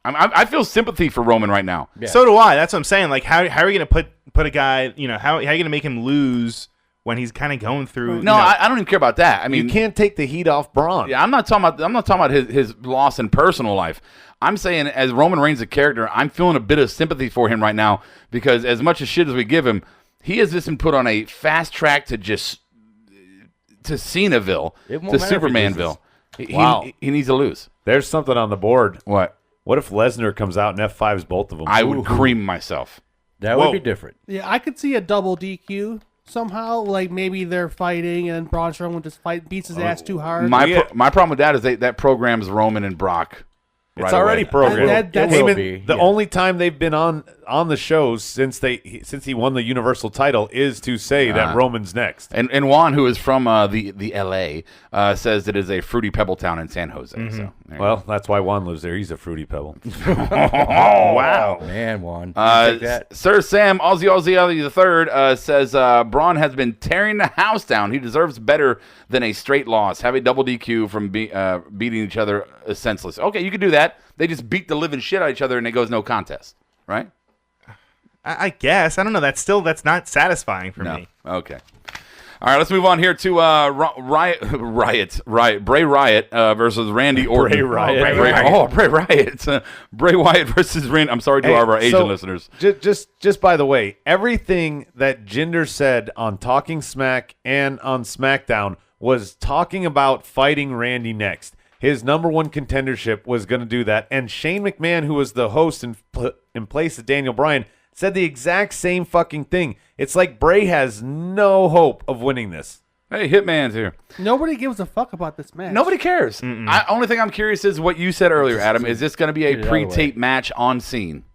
I feel sympathy for Roman right now. Yeah. So do I. That's what I'm saying. Like, how are you going to put a guy? How are you going to make him lose when he's kind of going through? No, I don't even care about that. I mean, you can't take the heat off Braun. Yeah, I'm not talking about his loss in personal life. I'm saying, as Roman Reigns' a character, I'm feeling a bit of sympathy for him right now, because as much as shit as we give him, he has just been put on a fast track to Cenaville, to Supermanville. He needs to lose. There's something on the board. What? What if Lesnar comes out and F5s both of them? I would cream myself. That would be different. Yeah, I could see a double DQ somehow. Like, maybe they're fighting and Braun Strowman just beats his ass too hard. My problem with that is that programs Roman and Brock. It's already programmed. The only time they've been on the shows since he won the Universal title is to say that Roman's next. And Juan, who is from the L.A., says it is a fruity pebble town in San Jose. Mm-hmm. So that's why Juan lives there. He's a fruity pebble. Oh, wow. Man, Juan. Sir Sam Aussie the third says Braun has been tearing the house down. He deserves better than a straight loss. Have a double DQ from beating each other senseless. Okay, you could do that. They just beat the living shit out of each other and it goes no contest, right? I guess. I don't know. That's not satisfying for me. Okay. All right, let's move on here to Bray Wyatt versus Randy Orton. Bray Wyatt. Bray Wyatt versus Randy. I'm sorry to all of our Asian listeners. Just by the way, everything that Jinder said on Talking Smack and on SmackDown was talking about fighting Randy next. His number one contendership was going to do that. And Shane McMahon, who was the host in place of Daniel Bryan, said the exact same fucking thing. It's like Bray has no hope of winning this. Hey, Hitman's here. Nobody gives a fuck about this match. Nobody cares. Only thing I'm curious is what you said earlier, Adam. Is this going to be a pre-tape match on scene?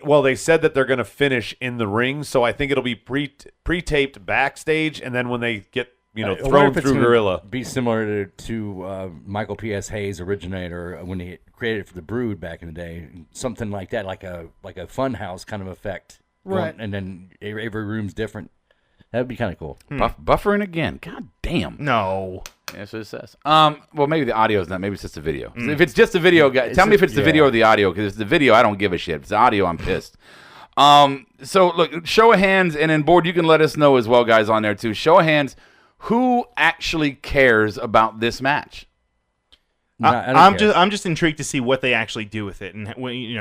Well, they said that they're going to finish in the ring, so I think it'll be pre-taped backstage, and then when they get thrown through Gorilla. Be similar to Michael P.S. Hayes' originator when he created for the Brood back in the day, something like that, like a fun house kind of effect, right? And then every room's different. That'd be kind of cool. Buffering again. God damn. No. That's what it says. Well, maybe the audio's not. Maybe it's just the video. If it's just the video, tell me if it's the video or the audio, because if it's the video, I don't give a shit. If it's the audio, I'm pissed. So look, show of hands, and then board, you can let us know as well, guys, on there too. Show of hands. Who actually cares about this match? I'm just intrigued to see what they actually do with it, and like we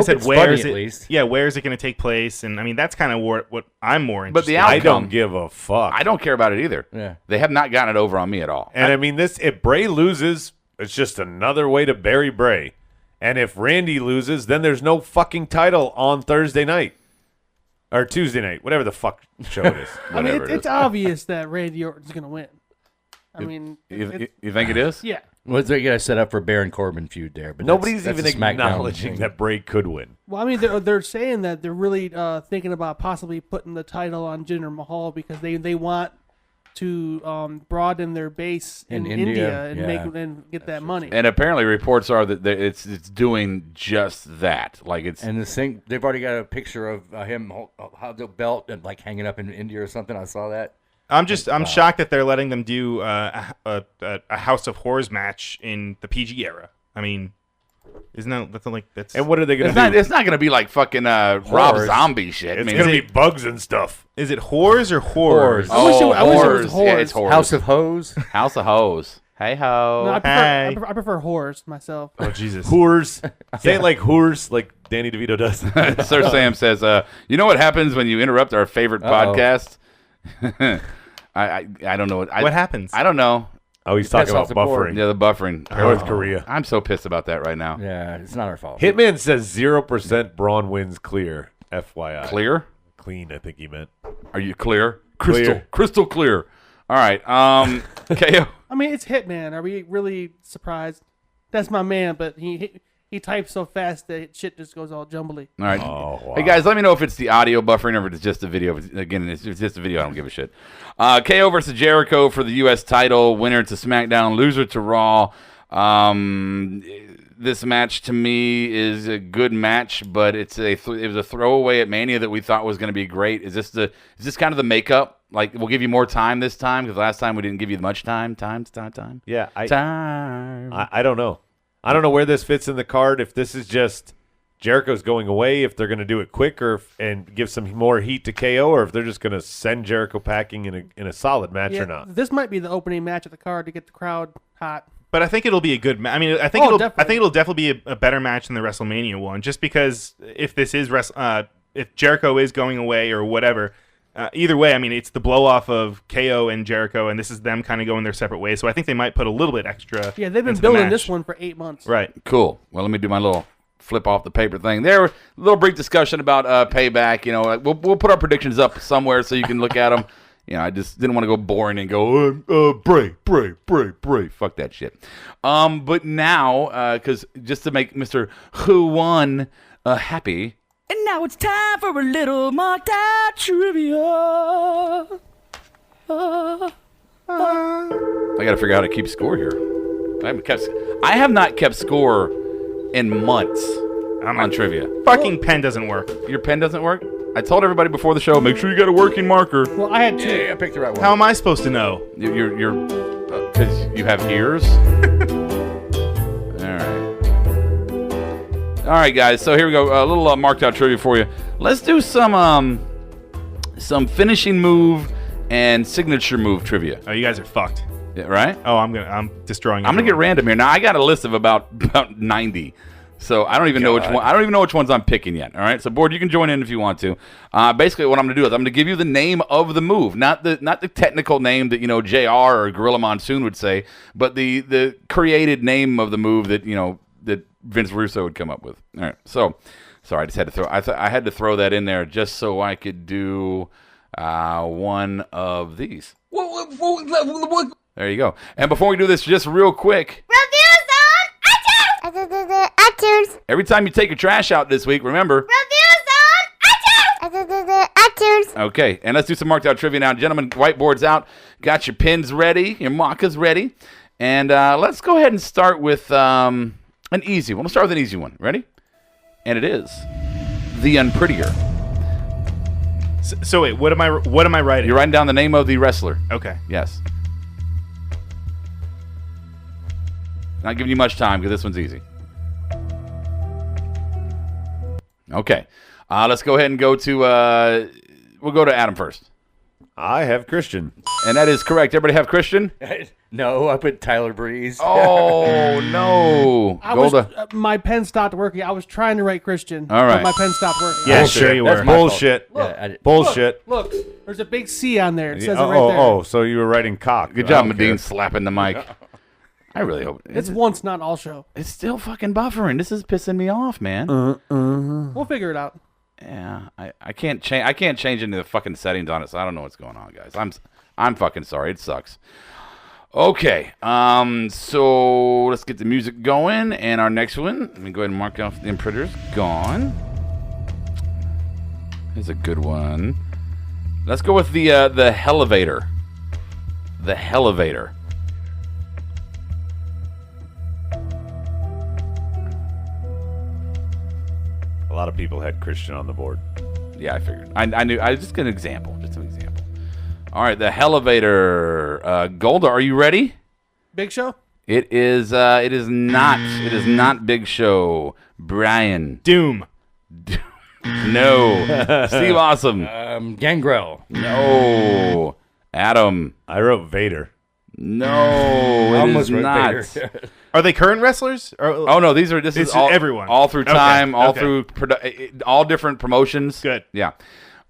said, where is it? Yeah, where is it going to take place? And I mean, that's kind of what I'm more interested. But the outcome, I don't give a fuck. I don't care about it either. Yeah, they have not gotten it over on me at all. And I mean, if Bray loses, it's just another way to bury Bray. And if Randy loses, then there's no fucking title on Thursday night. Or Tuesday night, whatever the fuck show it is. I mean, it's obvious that Randy Orton's going to win. I mean, you think it is? Yeah. Well, they got to set up for Baron Corbin feud there, but nobody's that's even acknowledging that Bray could win. Well, I mean, they're saying that they're really thinking about possibly putting the title on Jinder Mahal because they want to broaden their base in India and get that money. And apparently, reports are that it's doing just that. Like it's and they've already got a picture of him how the belt and like hanging up in India or something. I saw that. I'm shocked that they're letting them do a House of Horrors match in the PG era. I mean, that's And what are they going to do? It's not going to be like fucking Rob Zombie shit. It's going to be bugs and stuff. Is it whores or horrors? I wish it was whores. Yeah, it's whores. House of Hose. House of Hose. Hey ho. No, I prefer whores myself. Oh Jesus. Whores. Say it like whores, like Danny DeVito does. Sir Sam says, "You know what happens when you interrupt our favorite podcast?" I don't know what happens. I don't know. Oh, he's talking about buffering. Yeah, the buffering. North Korea. I'm so pissed about that right now. Yeah, it's not our fault. Hitman says 0% Braun wins clear. FYI. Clear? Clean, I think he meant. Are you clear? Clear. Crystal clear. All right. KO. I mean, it's Hitman. Are we really surprised? That's my man, but he types so fast that shit just goes all jumbly. All right. Oh, wow. Hey, guys, let me know if it's the audio buffering or if it's just the video. Again, if it's just a video, I don't give a shit. KO versus Jericho for the U.S. title. Winner to SmackDown, loser to Raw. This match, to me, is a good match, but it was a throwaway at Mania that we thought was going to be great. Is this kind of the makeup? Like, we'll give you more time this time because last time we didn't give you much time. Yeah. Time. I don't know. I don't know where this fits in the card. If this is just Jericho's going away, if they're going to do it quick and give some more heat to KO, or if they're just going to send Jericho packing in a solid match or not. This might be the opening match of the card to get the crowd hot. But I think it'll be a good match. I mean, I think it'll definitely be a better match than the WrestleMania one, just because if this is if Jericho is going away or whatever. Either way, I mean, it's the blow-off of KO and Jericho, and this is them kind of going their separate ways. So I think they might put a little bit extra. Yeah, they've been building this one for 8 months. Right. Cool. Well, let me do my little flip off the paper thing. There, a little brief discussion about Payback. You know, we'll put our predictions up somewhere so you can look at them. You know, I just didn't want to go boring and go, Bray. Fuck that shit. But now, because just to make Mr. Who Won happy. And now it's time for a little marked out trivia. I got to figure out how to keep score here. I have not kept score in months on trivia. Fucking pen doesn't work. Your pen doesn't work? I told everybody before the show, make sure you got a working marker. Well, I had two. Yeah, I picked the right one. How am I supposed to know? You're because you have ears. All right, guys. So here we go. A little marked out trivia for you. Let's do some finishing move and signature move trivia. Oh, you guys are fucked. Yeah, right? Oh, I'm destroying. I'm gonna get random here. Now I got a list of about 90. So I don't even know which one. I don't even know which ones I'm picking yet. All right. So board, you can join in if you want to. Basically, what I'm going to do is I'm going to give you the name of the move, not the technical name that JR or Gorilla Monsoon would say, but the created name of the move that that Vince Russo would come up with. All right. So sorry, I just had to throw. I had to throw that in there just so I could do one of these. There you go. And before we do this, just real quick. iTunes. Every time you take your trash out this week, remember. iTunes. Okay, and let's do some marked out trivia now. Gentlemen, whiteboard's out. Got your pens ready, your markers ready. And let's go ahead and start with an easy one. We'll start with an easy one. Ready? And it is the Unprettier. So wait, what am I writing? You're writing down the name of the wrestler. Okay. Yes. Not giving you much time because this one's easy. Okay. Let's go ahead and go to we'll go to Adam first. I have Christian. And that is correct. Everybody have Christian? No, I put Tyler Breeze. Oh, no. My pen stopped working. I was trying to write Christian. All right. But my pen stopped working. Yeah, sure you were. Bullshit. Bullshit. Look, there's a big C on there. It says it right there. Oh, so you were writing cock. Good job, Medine, slapping the mic. I really hope it's once, not all show. It's still fucking buffering. This is pissing me off, man. We'll figure it out. Yeah, I can't change. I can't change into the fucking settings on it, so I don't know what's going on, guys. I'm fucking sorry. It sucks. Okay, so let's get the music going, and our next one. Let me go ahead and mark off the Imprinter's gone. Here's a good one. Let's go with the Elevator. the Elevator. A lot of people had Christian on the board. Yeah, I figured. I knew. I was just an example. Just an example. All right, the Elevator. Golda, are you ready? Big Show? It is. It is not. It is not Big Show. Brian. Doom. No. Steve Awesome. Gangrel. No. Adam. I wrote Vader. No, it is not. Are they current wrestlers? Oh no, this is all everyone, all through time, okay. all through all different promotions. Good. Yeah.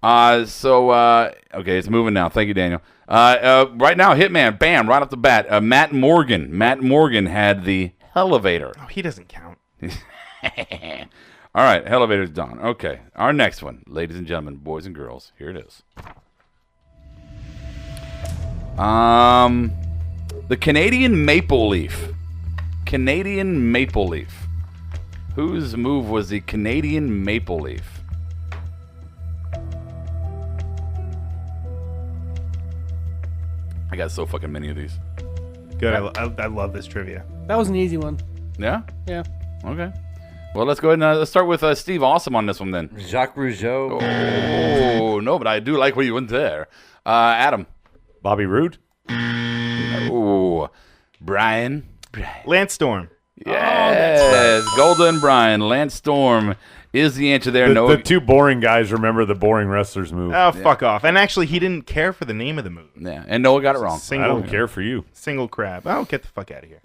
Okay, it's moving now. Thank you, Daniel. Right now, Hitman, bam, right off the bat. Matt Morgan. Matt Morgan had the Elevator. Oh, he doesn't count. All right, Elevator's done. Okay, our next one, ladies and gentlemen, boys and girls, here it is. The Canadian Maple Leaf. Canadian Maple Leaf. Whose move was the Canadian Maple Leaf? I got so fucking many of these. Good. I love this trivia. That was an easy one. Yeah? Yeah. Okay. Well, let's go ahead and let's start with Steve Awesome on this one then. Jacques Rougeau. Oh, no, but I do like what you went there. Adam. Bobby Roode. Oh, Brian. Lance Storm. Yes, Golda and Brian. Lance Storm is the answer there. The two boring guys remember the boring wrestler's move. Oh, fuck off. And actually, he didn't care for the name of the move. Yeah, and Noah got it wrong. I don't care for you. Single crab. Oh, get the fuck out of here.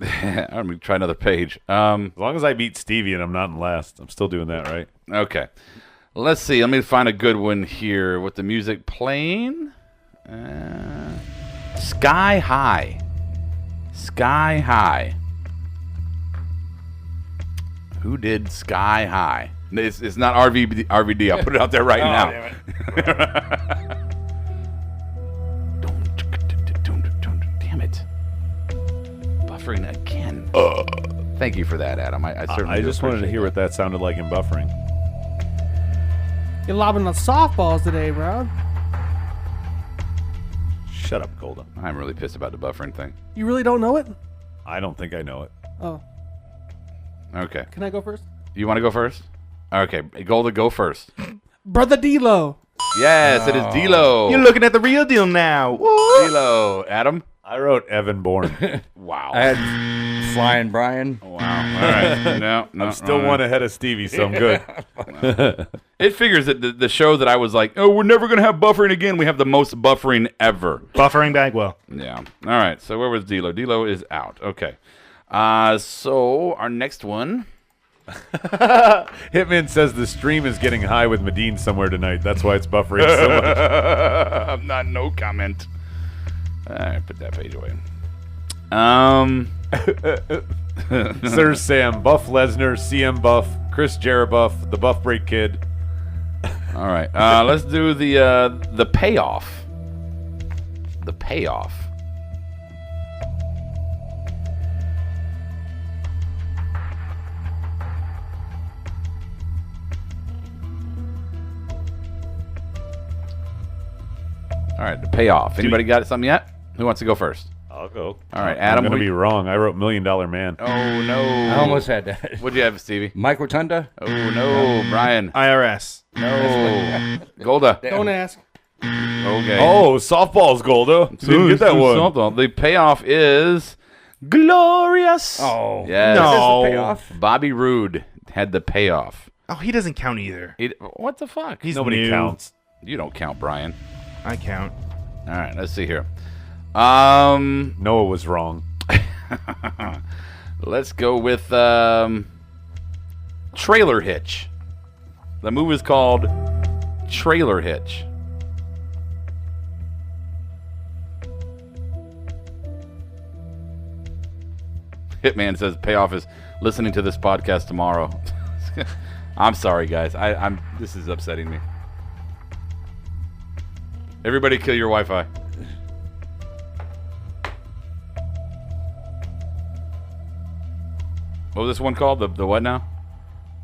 I'm going to try another page. As long as I beat Stevie and I'm not in last, I'm still doing that, right? Okay. Let's see. Let me find a good one here with the music playing. Sky High. Sky High. Who did Sky High? It's not RVD. I'll put it out there right now. Damn it. Buffering again. Thank you for that, Adam. I certainly I just wanted to hear what that sounded like in buffering. You're lobbing the softballs today, bro. Shut up, Golda. I'm really pissed about the buffering thing. You really don't know it? I don't think I know it. Oh. Okay. Can I go first? You want to go first? Okay, Golda, go first. Brother D-Lo. Yes, it is D-Lo. You're looking at the real deal now. D-Lo. Adam? I wrote Evan Bourne. Wow. I had Flying Brian. Wow. All right. No, I'm still one ahead of Stevie, so I'm good. It figures that the show that I was like, oh, we're never going to have buffering again, we have the most buffering ever. Buffering Bagwell. Yeah. All right. So where was D-Lo? D-Lo is out. Okay. So our next one. Hitman says the stream is getting high with Medine somewhere tonight. That's why it's buffering so much. I'm not no comment. All right, put that page away. Sir Sam, Buff Lesnar, CM Buff, Chris Jeribuff, the Buff Break Kid. All right, let's do the payoff. The payoff. All right, the payoff. Anybody got something yet? Who wants to go first? I'll go. All right, Adam. I'm going to be wrong. I wrote $1 Million Man. Oh, no. I almost had that. What'd you have, Stevie? Mike Rotunda. Oh, no. Brian. IRS. No. Golda. Don't ask. Okay. Oh, softballs, Golda. You didn't get that one. Softball. The payoff is glorious. Oh. Yes. No. Is this the payoff? Bobby Roode had the payoff. Oh, he doesn't count either. What the fuck? He's Nobody new. counts. You don't count, Brian. I count. All right, let's see here. Noah was wrong. Let's go with Trailer Hitch. The move is called Trailer Hitch. Hitman says payoff is listening to this podcast tomorrow. I'm sorry, guys. This is upsetting me. Everybody kill your Wi-Fi. What was this one called? The what now?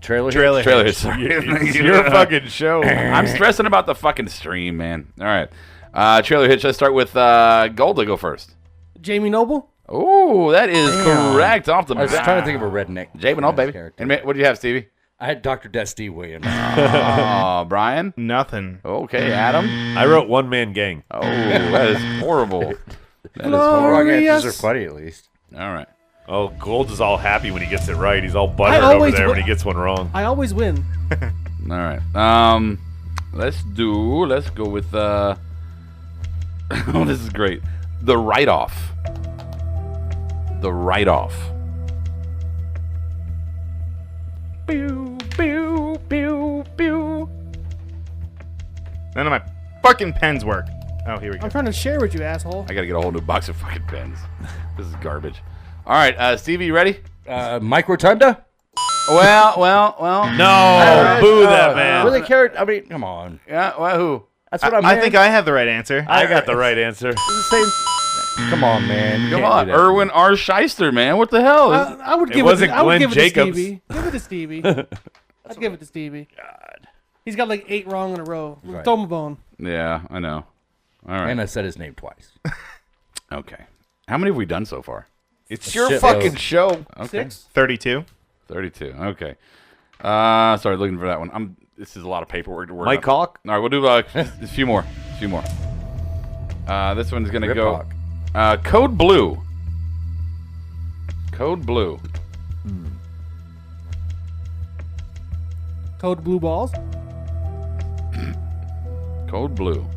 Trailer Hitch. Sorry. It's your fucking show. I'm stressing about the fucking stream, man. All right. Trailer Hitch. Let's start with Golda. Go first. Jamie Noble. Oh, that is correct off the I was bat. trying to think of a redneck. Jamie Noble, baby. character. And what do you have, Stevie? I had Dr. Dusty Williams. Oh, Brian? Nothing. Okay, Adam? I wrote One Man Gang. Oh, that is horrible. That is Wrong answers Glorious. are funny, at least. All right. Oh, Gold is all happy when he gets it right. He's all butthurt always over there win. when he gets one wrong. I always win. All right. Let's go with oh, this is great. The write-off. The write-off. Pew, pew, pew, pew. None of my fucking pens work. Oh, here we go. I'm trying to share with you, asshole. I got to get a whole new box of fucking pens. This is garbage. All right, Stevie, you ready? Mike Rotunda? Well. No, boo that man. Really cared? I mean, come on. Yeah, well, who? That's what I'm I think I have the right answer. I got the right answer. It's the same. Come on, man. You Come can't on, do that. Erwin R. Shyster, man. What the hell? I would give wasn't it. I would Glenn give it Jacobs. to Stevie. Give it to Stevie. I'd give it to Stevie. God, he's got like 8 wrong in a row. Right. Throw him a bone. Yeah, I know. All right. And I said his name twice. Okay. How many have we done so far? It's your shit fucking load. show. Okay. 6. 32. 32. Okay. Sorry, looking for that one. This is a lot of paperwork to work Mike on. Hawk? All right, we'll do a few more. This one's going to Rip go. Hawk. Code Blue. Code Blue. Code Blue Balls. Code Blue.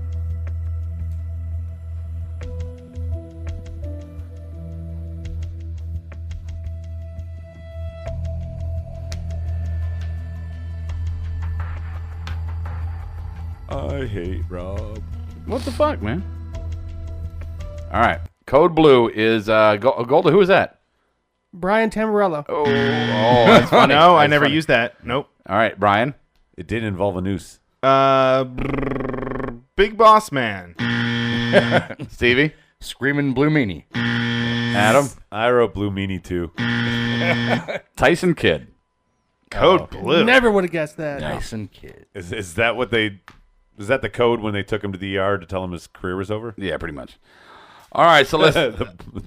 I hate Rob. What the fuck, man? All right. Code Blue is Golda. Who is that? Brian Tamborello. Oh, that's funny. No, I That's never funny. used that. Nope. All right, Brian. It did involve a noose. Big Boss Man. Stevie. Screaming Blue Meanie. Adam. I wrote Blue Meanie too. Tyson Kidd. Code Blue. Never would have guessed that. Tyson Kidd. Is that what they? Was that the code when they took him to the ER to tell him his career was over? Yeah, pretty much. All right, so let's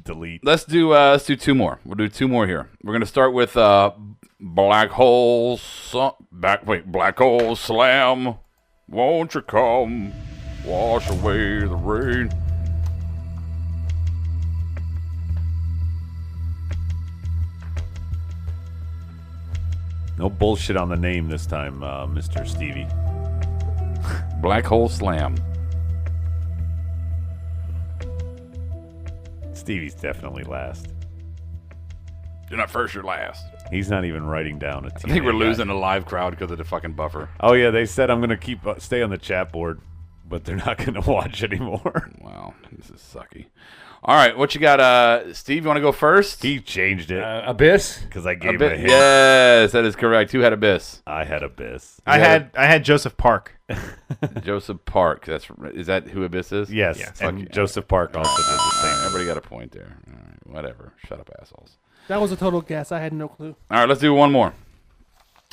delete. Let's do 2 more. We'll do 2 more here. We're gonna start with Black Hole Slam. Won't you come wash away the rain? No bullshit on the name this time, Mr. Stevie. Black Hole Slam. Stevie's definitely last. You're not first, you're last. He's not even writing down a I think we're losing a live crowd because of the fucking buffer. Oh yeah, they said I'm gonna stay on the chat board, but they're not gonna watch anymore. Wow, this is sucky. All right, what you got, Steve? You want to go first? He changed it. Abyss? Because I gave him a hint. Yes, that is correct. Who had Abyss? I had Abyss. I had Joseph Park. Joseph Park. Is that who Abyss is? Yes. And Joseph Park also did the same. Everybody got a point there. All right, whatever. Shut up, assholes. That was a total guess. I had no clue. All right, let's do one more.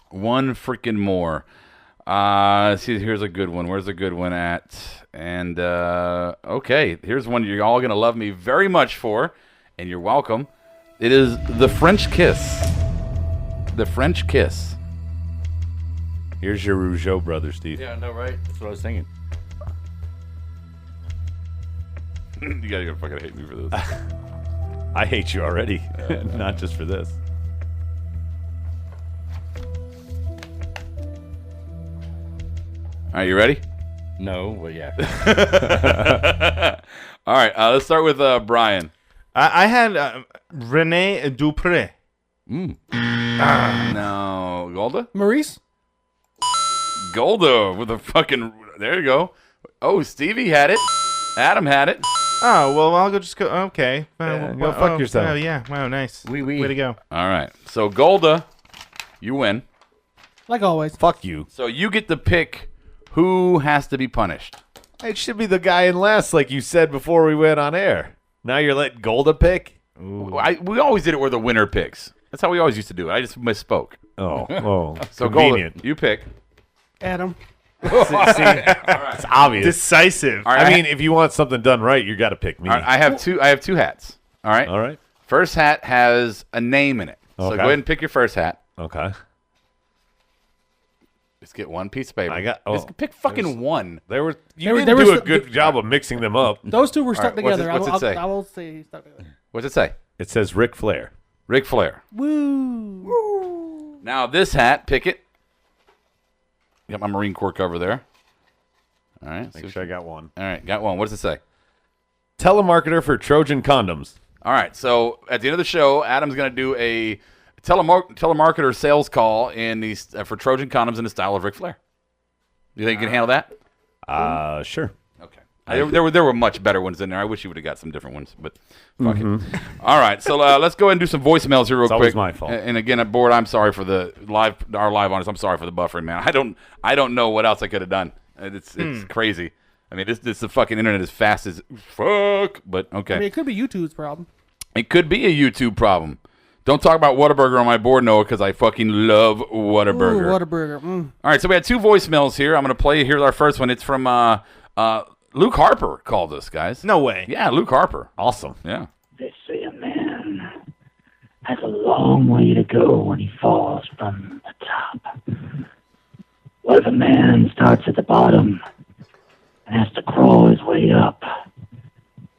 One freaking more. See, here's a good one. Where's the good one at? And, okay, here's one you're all going to love me very much for, and you're welcome. It is The French Kiss. The French Kiss. Here's your Rougeau brother, Steve. Yeah, no, right? That's what I was thinking. You got to fucking hate me for this. I hate you already, not just for this. All right, you ready? No, well, yeah. All right, let's start with Brian. I had Rene Dupré. No. Golda? Maurice? Golda with a fucking... There you go. Oh, Stevie had it. Adam had it. Oh, well, I'll just go. Okay. Go fuck yourself. Oh, yeah. Wow, nice. Way to go. All right. So, Golda, you win. Like always. Fuck you. So, you get to pick who has to be punished. It should be the guy in last, like you said before we went on air. Now you're letting Golda pick? We always did it where the winner picks. That's how we always used to do it. I just misspoke. Oh, So, convenient. Golda, you pick. Adam. It's obvious. Decisive. All right, I mean, if you want something done right, you got to pick me. all right, I have two hats. All right. All right. First hat has a name in it. So Okay. go ahead and pick your first hat. Okay. Just get one piece of paper. Just pick fucking one. You didn't do a good job of mixing them up. Those two were stuck All right, together. what's it say? I will say stuck together. What's it say? It says Ric Flair. Ric Flair. Woo! Now this hat, pick it. Got my Marine Corps cover there. All right. Make sure I got one. All right, got one. What does it say? Telemarketer for Trojan condoms. All right. So at the end of the show, Adam's going to do a telemarketer sales call for Trojan condoms in the style of Ric Flair. You think you can handle that? Sure. Okay. There were much better ones in there. I wish you would have got some different ones, but fuck it. All right, so let's go ahead and do some voicemails here real quick. Always my fault. And again, at board, I'm sorry for our live audience. I'm sorry for the buffering, man. I don't know what else I could have done. It's crazy. I mean, the fucking internet is fast as fuck. But okay, I mean, it could be YouTube's problem. It could be a YouTube problem. Don't talk about Whataburger on my board, Noah, because I fucking love Whataburger. Ooh, Whataburger. All right, so we had two voicemails here. I'm going to play. Here's our first one. It's from Luke Harper called us, guys. No way. Yeah, Luke Harper. Awesome. Yeah. They say a man has a long way to go when he falls from the top. What if a man starts at the bottom and has to crawl his way up?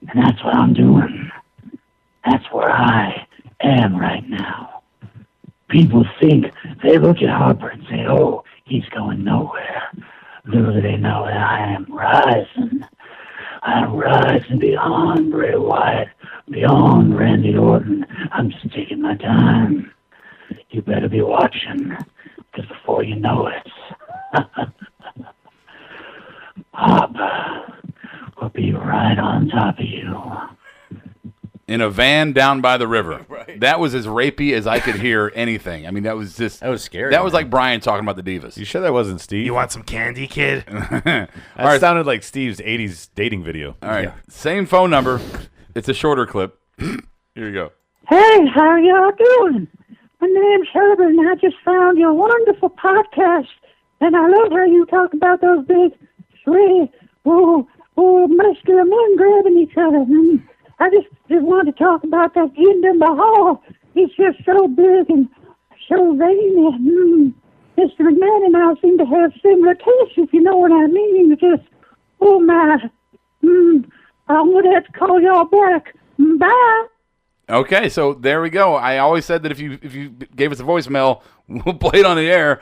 And that's what I'm doing. That's where I am right now. People think, they look at Harper and say, oh, he's going nowhere. Little do they know that I am rising. I'm rising beyond Bray Wyatt, beyond Randy Orton. I'm just taking my time. You better be watching, because before you know it, Pop will be right on top of you. In a van down by the river. Right. That was as rapey as I could hear anything. I mean, that was scary. That was like Brian talking about the Divas. You sure that wasn't Steve? You want some candy, kid? That sounded like Steve's 80s dating video. All right. Yeah. Same phone number. It's a shorter clip. Here you go. Hey, how y'all doing? My name's Herbert, and I just found your wonderful podcast. And I love how you talk about those big, sweaty, muscular men grabbing each other. And I just wanted to talk about that Jinder Mahal. He's just so big and so veiny. Mr. McMahon and I seem to have similar tastes, if you know what I mean. Just, oh my, I'm going to have to call y'all back. Bye. Okay, so there we go. I always said that if you gave us a voicemail, we'll play it on the air,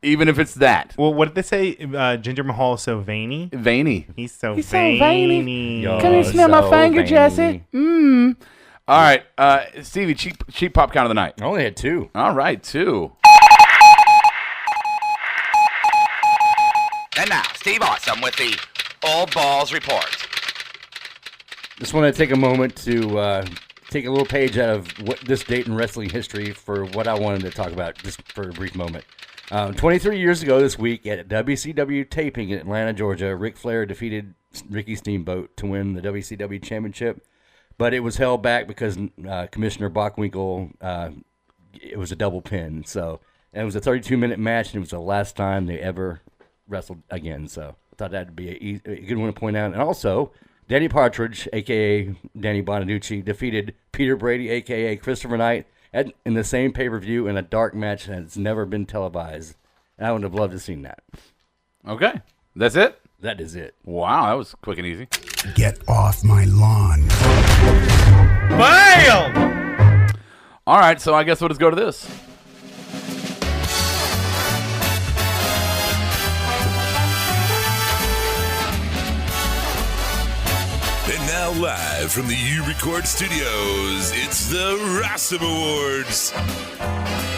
even if it's that. Well, what did they say? Jinder Mahal is so veiny? Veiny. He's so veiny. Can you smell my finger, Jesse? All right, Stevie, cheap pop count of the night. I only had two. All right, two. And now, Steve Awesome with the All Balls Report. Just want to take a moment to take a little page out of this date in wrestling history for what I wanted to talk about just for a brief moment. 23 years ago this week at a WCW taping in Atlanta, Georgia, Ric Flair defeated Ricky Steamboat to win the WCW Championship, but it was held back because Commissioner Bockwinkel, it was a double pin. So it was a 32-minute match, and it was the last time they ever wrestled again. So I thought that would be a good one to point out. And also, Danny Partridge, a.k.a. Danny Bonaducci, defeated Peter Brady, a.k.a. Christopher Knight, in the same pay-per-view in a dark match that's never been televised. I would have loved to have seen that. Okay. That's it? That is it. Wow, that was quick and easy. Get off my lawn. Bam! All right, so I guess we'll just go to this. And now live from the U-Record Studios, it's the Rossum Awards.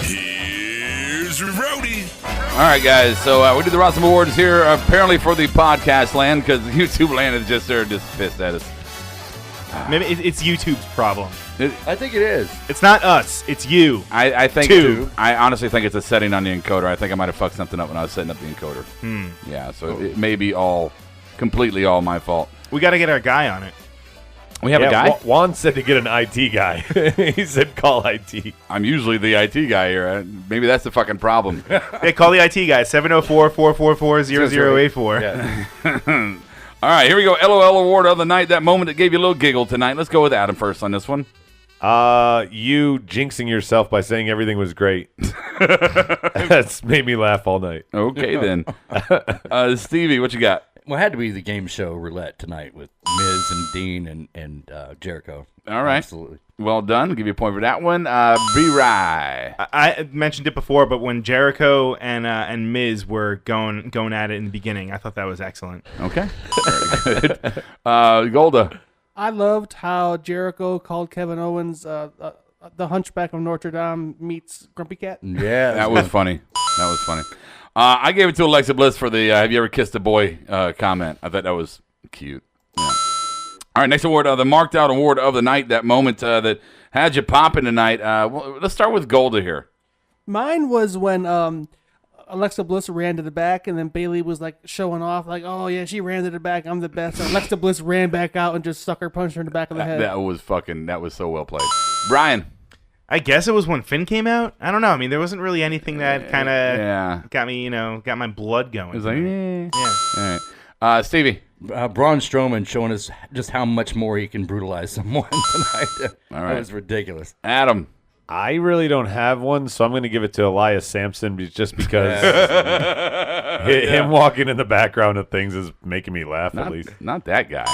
Here's Rowdy. All right, guys, so we did the Rossum Awards here apparently for the podcast land because YouTube land is just pissed at us. Maybe it's YouTube's problem. I think it is. It's not us. It's you. I think too. I honestly think it's a setting on the encoder. I think I might have fucked something up when I was setting up the encoder. Yeah, so it may be completely all my fault. We got to get our guy on it. We have a guy? Juan said to get an IT guy. He said call IT. I'm usually the IT guy here. Maybe that's the fucking problem. Hey, call the IT guy, 704-444-0084. Yeah. All right, here we go. LOL award of the night. That moment that gave you a little giggle tonight. Let's go with Adam first on this one. You jinxing yourself by saying everything was great. That's made me laugh all night. Okay, then. Stevie, what you got? Well, it had to be the game show roulette tonight with Miz and Dean and Jericho. All right. Absolutely. Well done. I'll give you a point for that one. B-Rye. I mentioned it before, but when Jericho and Miz were going at it in the beginning, I thought that was excellent. Okay. Very good. Golda. I loved how Jericho called Kevin Owens the Hunchback of Notre Dame meets Grumpy Cat. Yeah. That was funny. That was funny. I gave it to Alexa Bliss for the have you ever kissed a boy comment. I thought that was cute. Yeah. All right, next award, the marked out award of the night, that moment that had you popping tonight. Well, let's start with Golda here. Mine was when Alexa Bliss ran to the back, and then Bayley was like showing off, like, "Oh yeah, she ran to the back. I'm the best." And Alexa Bliss ran back out and just sucker punched her in the back of the head. That was so well played. Brian. I guess it was when Finn came out. I don't know. I mean, there wasn't really anything that kind of got me, got my blood going. It was like, yeah. All right. Stevie. Braun Strowman showing us just how much more he can brutalize someone tonight. All right. That was ridiculous. Adam. I really don't have one, so I'm going to give it to Elias Sampson just because him walking in the background of things is making me laugh, at least. Not that guy.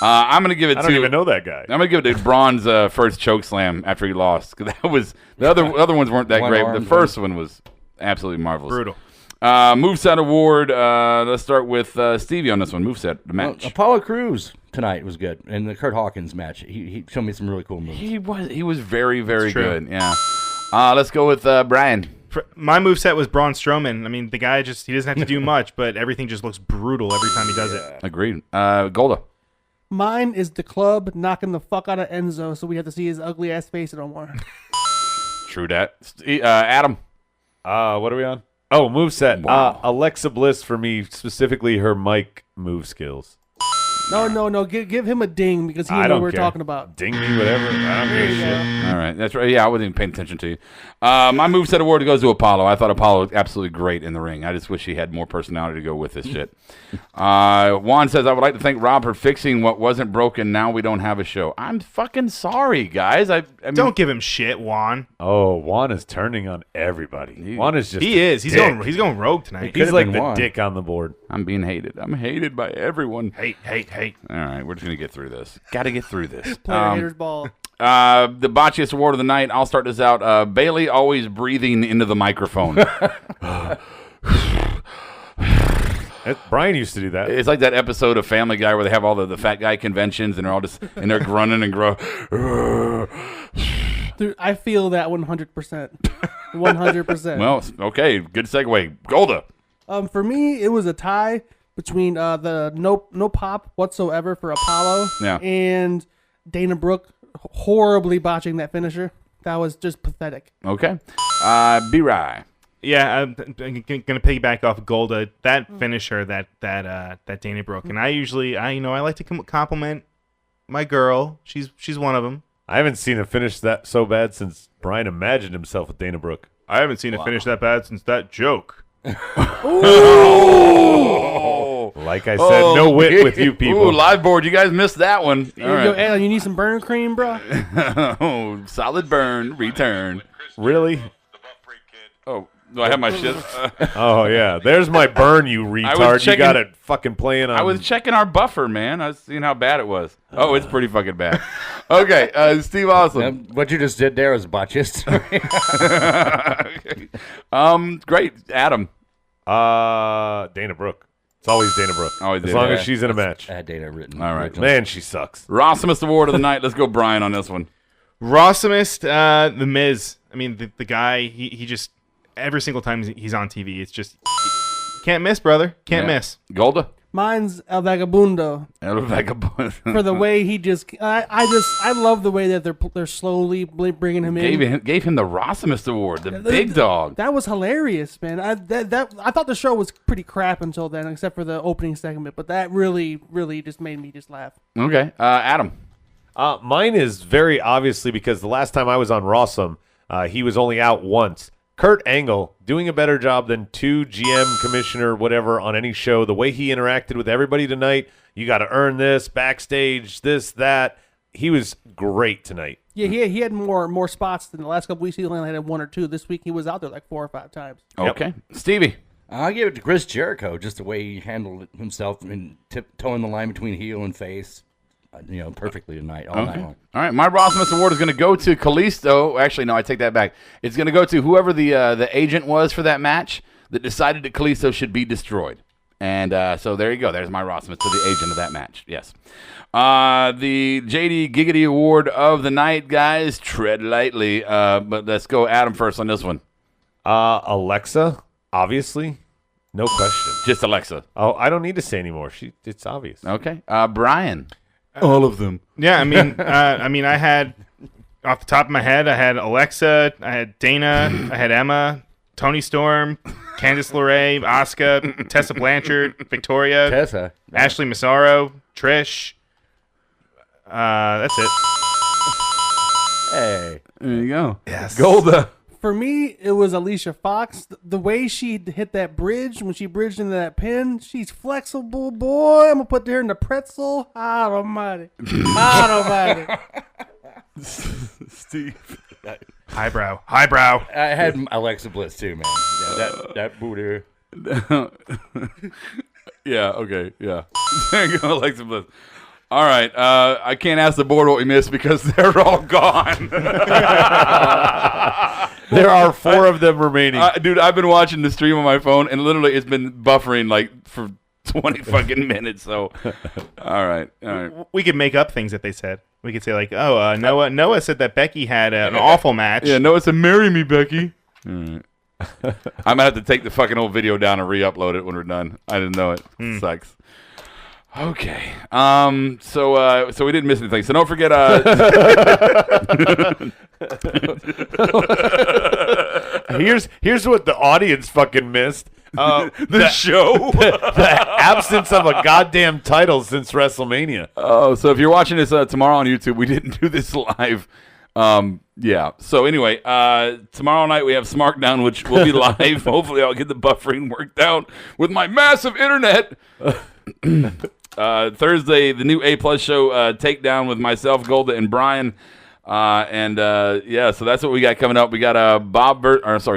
I'm going to give it to... I don't even know that guy. I'm going to give it to Braun's first choke slam after he lost. Cause that was the other ones weren't that great. But the first one was absolutely marvelous. Brutal. Moveset award. Let's start with Stevie on this one. Moveset, the match. Well, Apollo Crews tonight was good, and the Kurt Hawkins match. He showed me some really cool moves. He was very, very good. Yeah. Let's go with Brian. My moveset was Braun Strowman. I mean, the guy he doesn't have to do much, but everything just looks brutal every time he does it. Agreed. Golda. Mine is the Club knocking the fuck out of Enzo, so we have to see his ugly ass face no more. True that. Adam. What are we on? Oh, moveset. Wow. Alexa Bliss for me, specifically her mic move skills. No. Give him a ding because he knows what we're talking about. Ding me, whatever. I don't give a shit. All right. That's right. Yeah, I wasn't even paying attention to you. My moveset award goes to Apollo. I thought Apollo was absolutely great in the ring. I just wish he had more personality to go with this shit. Juan says, I would like to thank Rob for fixing what wasn't broken. Now we don't have a show. I'm fucking sorry, guys. I mean, don't give him shit, Juan. Oh, Juan is turning on everybody. Juan is just He's going rogue tonight. He's like the dick on the board. I'm being hated. I'm hated by everyone. Hate. All right, we're just going to get through this. Got to get through this. Player haters ball. The botchiest award of the night. I'll start this out. Bailey always breathing into the microphone. Brian used to do that. It's like that episode of Family Guy where they have all the fat guy conventions and they're all just and they're grunting and Dude, I feel that 100%. 100%. Well, okay, good segue. Golda. For me, it was a tie between the no pop whatsoever for Apollo and Dana Brooke horribly botching that finisher. That was just pathetic. Okay. B-Rye. Yeah, I'm going to piggyback off Golda. That finisher, that Dana Brooke. And I like to compliment my girl. She's one of them. I haven't seen a finish that so bad since Brian imagined himself with Dana Brooke. I haven't seen a finish that bad since that joke. Like I said, no wit with you people. Ooh, live board, you guys missed that one. All right. Yo, Alan, you need some burn cream, bro? Oh, solid burn, return. Really? Oh, do I have my shit? Oh, yeah. There's my burn, you retard. You got it fucking playing on. I was checking our buffer, man. I was seeing how bad it was. Oh, it's pretty fucking bad. Okay, Steve Awesome. What you just did there was botchist. Great. Adam. Dana Brooke. It's always Dana Brooke. Always as long as she's in a match. I had Dana written. All right. Man, she sucks. Rossumest award of the night. Let's go Brian on this one. Rossumest, The Miz. I mean, the guy, he just, every single time he's on TV, it's just, can't miss, brother. Can't miss. Golda? Mine's El Vagabundo. El Vagabundo. For the way he just, I love the way that they're slowly bringing him in. Gave him the Rossumest award, the big dog. That was hilarious, man. I thought the show was pretty crap until then, except for the opening segment. But that really just made me just laugh. Okay, Adam. Mine is very obviously because the last time I was on Rawsome, he was only out once. Kurt Angle doing a better job than 2 GM, commissioner, whatever, on any show. The way he interacted with everybody tonight, you got to earn this, backstage, this, that. He was great tonight. Yeah, he had more spots than the last couple weeks. He only had 1 or 2. This week he was out there like 4 or 5 times. Okay. Yep. Stevie. I'll give it to Chris Jericho, just the way he handled himself and towing the line between heel and face, perfectly tonight, all night long. All right, my Rossmus Award is going to go to Kalisto. Actually, no, I take that back. It's going to go to whoever the agent was for that match that decided that Kalisto should be destroyed. And so there you go. There's my Rossmus to the agent of that match. Yes. The JD Giggity Award of the night, guys. Tread lightly. But let's go Adam first on this one. Alexa, obviously. No question. Just Alexa. Oh, I don't need to say anymore. It's obvious. Okay. Brian. All of them. Yeah, I mean, I had, off the top of my head, I had Alexa, I had Dana, I had Emma, Toni Storm, Candice LeRae, Asuka, Tessa Blanchard, Victoria, Tessa, Ashley Massaro, Trish. That's it. Hey. There you go. Yes. Golda. For me, it was Alicia Fox. The way she hit that bridge, when she bridged into that pin, she's flexible, boy. I'm going to put her in the pretzel. God almighty. God almighty. Steve. Highbrow. I had Alexa Bliss, too, man. Yeah, that booty. Yeah, okay, yeah. There you go, Alexa Bliss. All right, I can't ask the board what we missed because they're all gone. There are 4 of them remaining. Dude, I've been watching the stream on my phone, and literally it's been buffering like for 20 fucking minutes. So, all right. We could make up things that they said. We could say like, oh, Noah said that Becky had an awful match. Yeah, Noah said, "Marry me, Becky." All right. I'm gonna have to take the fucking old video down and re-upload it when we're done. I didn't know it. Sucks. Okay. So we didn't miss anything. So don't forget. Here's what the audience fucking missed. The show. The absence of a goddamn title since WrestleMania. Oh, so if you're watching this tomorrow on YouTube, we didn't do this live. Yeah. So anyway, tomorrow night we have SmackDown, which will be live. Hopefully, I'll get the buffering worked out with my massive internet. Thursday, the new A+ show, Takedown with myself, Golda, and Brian. So that's what we got coming up. We got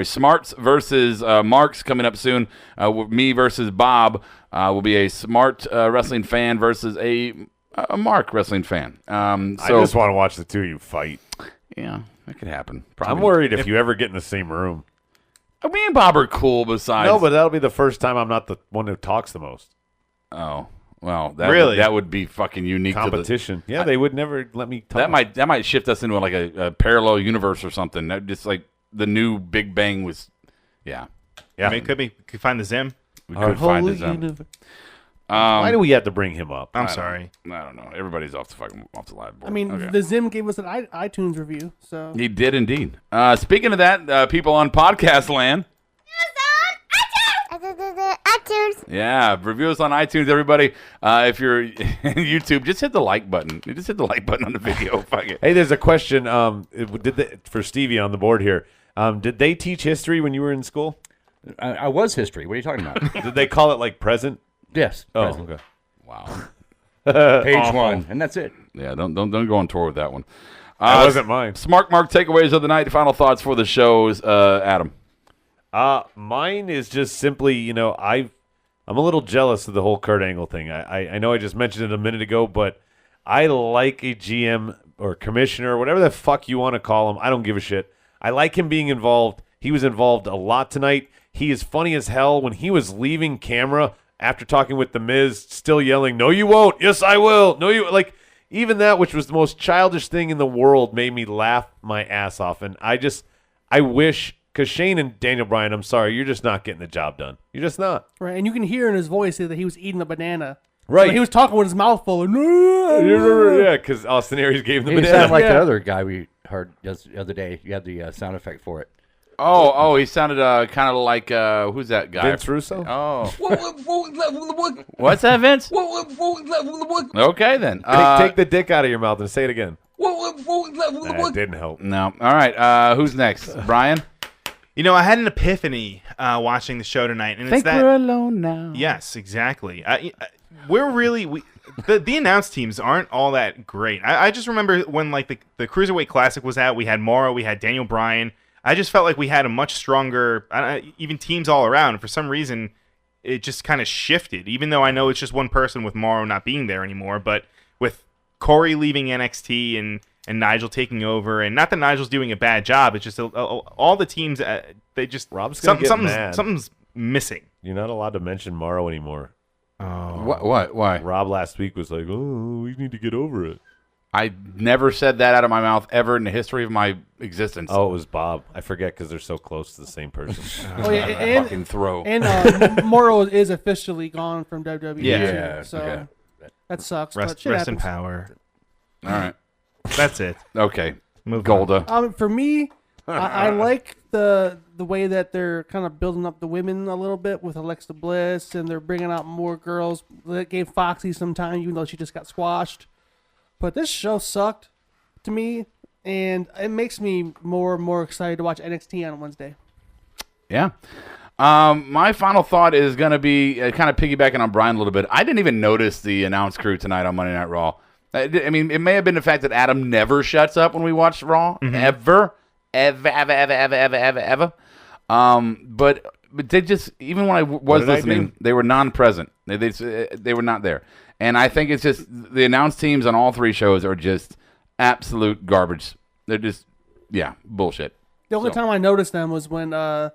Smarts versus Marks coming up soon. Me versus Bob will be a Smart wrestling fan versus a Mark wrestling fan. I just want to watch the two of you fight. Yeah, that could happen. Probably. I'm worried if you ever get in the same room. Me and Bob are cool besides. No, but that'll be the first time I'm not the one who talks the most. Oh. Well, that would be fucking unique. Competition. They would never let me talk. That might shift us into like a parallel universe or something. That just like the new Big Bang was. Yeah. I mean, we could find the Zim. We could find the Zim. Why do we have to bring him up? I'm sorry. I don't know. Everybody's off the live board. I mean, the Zim gave us an iTunes review, so he did indeed. Speaking of that, people on podcast land. iTunes. Yeah, review us on iTunes, everybody. If you're YouTube, just hit the like button. You just hit the like button on the video. Fuck it. Hey, there's a question. For Stevie on the board here? Did they teach history when you were in school? I was history. What are you talking about? Did they call it like present? Yes. Oh, present. okay. Wow. Page 1, and that's it. Yeah, don't go on tour with that one. That wasn't mine. Smart Mark takeaways of the night. Final thoughts for the shows, Adam. Mine is just simply, I'm a little jealous of the whole Kurt Angle thing. I know I just mentioned it a minute ago, but I like a GM or commissioner, whatever the fuck you want to call him. I don't give a shit. I like him being involved. He was involved a lot tonight. He is funny as hell. When he was leaving camera after talking with The Miz, still yelling, "No, you won't. Yes, I will. No, you..." Like, even that, which was the most childish thing in the world, made me laugh my ass off. And I wish... Because Shane and Daniel Bryan, I'm sorry, you're just not getting the job done. You're just not. Right, and you can hear in his voice that he was eating a banana. Right. So he was talking with his mouth full. Yeah, because Austin Aries gave him the He banana. sounded like the other guy we heard the other day. You had the sound effect for it. Oh, he sounded kind of like who's that guy? Vince Russo? Oh. What's that, Vince? Okay, then. Take the dick out of your mouth and say it again. That didn't help. No. All right. Who's next? Brian? You know, I had an epiphany watching the show tonight, and it's that we're alone now. Yes, exactly. The announced teams aren't all that great. I just remember when like the Cruiserweight Classic was out, we had Morrow, we had Daniel Bryan. I just felt like we had a much stronger, even teams all around. For some reason, it just kind of shifted, even though I know it's just one person with Morrow not being there anymore. But with Corey leaving NXT and Nigel taking over, and not that Nigel's doing a bad job, it's just all the teams, they just... Rob's gonna get mad. Something's missing. You're not allowed to mention Morrow anymore. Oh. What? Why? Rob last week was like, oh, we need to get over it. I never said that out of my mouth ever in the history of my existence. Oh, it was Bob. I forget because they're so close to the same person. Oh yeah, and fucking throw. And Morrow is officially gone from WWE. Yeah. Too, so Okay. that sucks. Rest but in power. All right. That's it. Okay. Move Golda. For me, I like the way that they're kind of building up the women a little bit with Alexa Bliss, and they're bringing out more girls. They gave Foxy some time, even though she just got squashed. But this show sucked to me, and it makes me more and more excited to watch NXT on Wednesday. Yeah. My final thought is going to be kind of piggybacking on Brian a little bit. I didn't even notice the announce crew tonight on Monday Night Raw. I mean, it may have been the fact that Adam never shuts up when we watch Raw, ever. But they just, even when I was listening, they were non-present. They were not there. And I think it's just the announced teams on all three shows are just absolute garbage. They're just, bullshit. The only time I noticed them was when the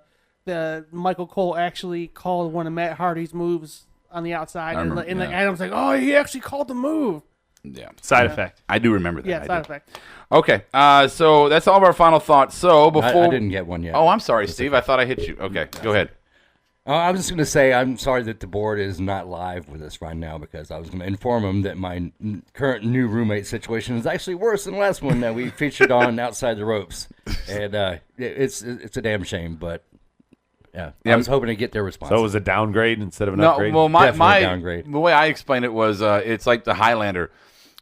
Michael Cole actually called one of Matt Hardy's moves on the outside, and Adam's like, "Oh, he actually called the move." Yeah, side effect. I do remember that. Yeah, side effect. Okay, so that's all of our final thoughts. So before I didn't get one yet. Oh, I'm sorry, Steve. I thought I hit you. Okay, go ahead. I was just going to say I'm sorry that the board is not live with us right now, because I was going to inform them that my current new roommate situation is actually worse than the last one that we featured on Outside the Ropes, and it's a damn shame, but I was hoping to get their response. So it was a downgrade instead of an upgrade? Well, my downgrade. The way I explained it was it's like the Highlander.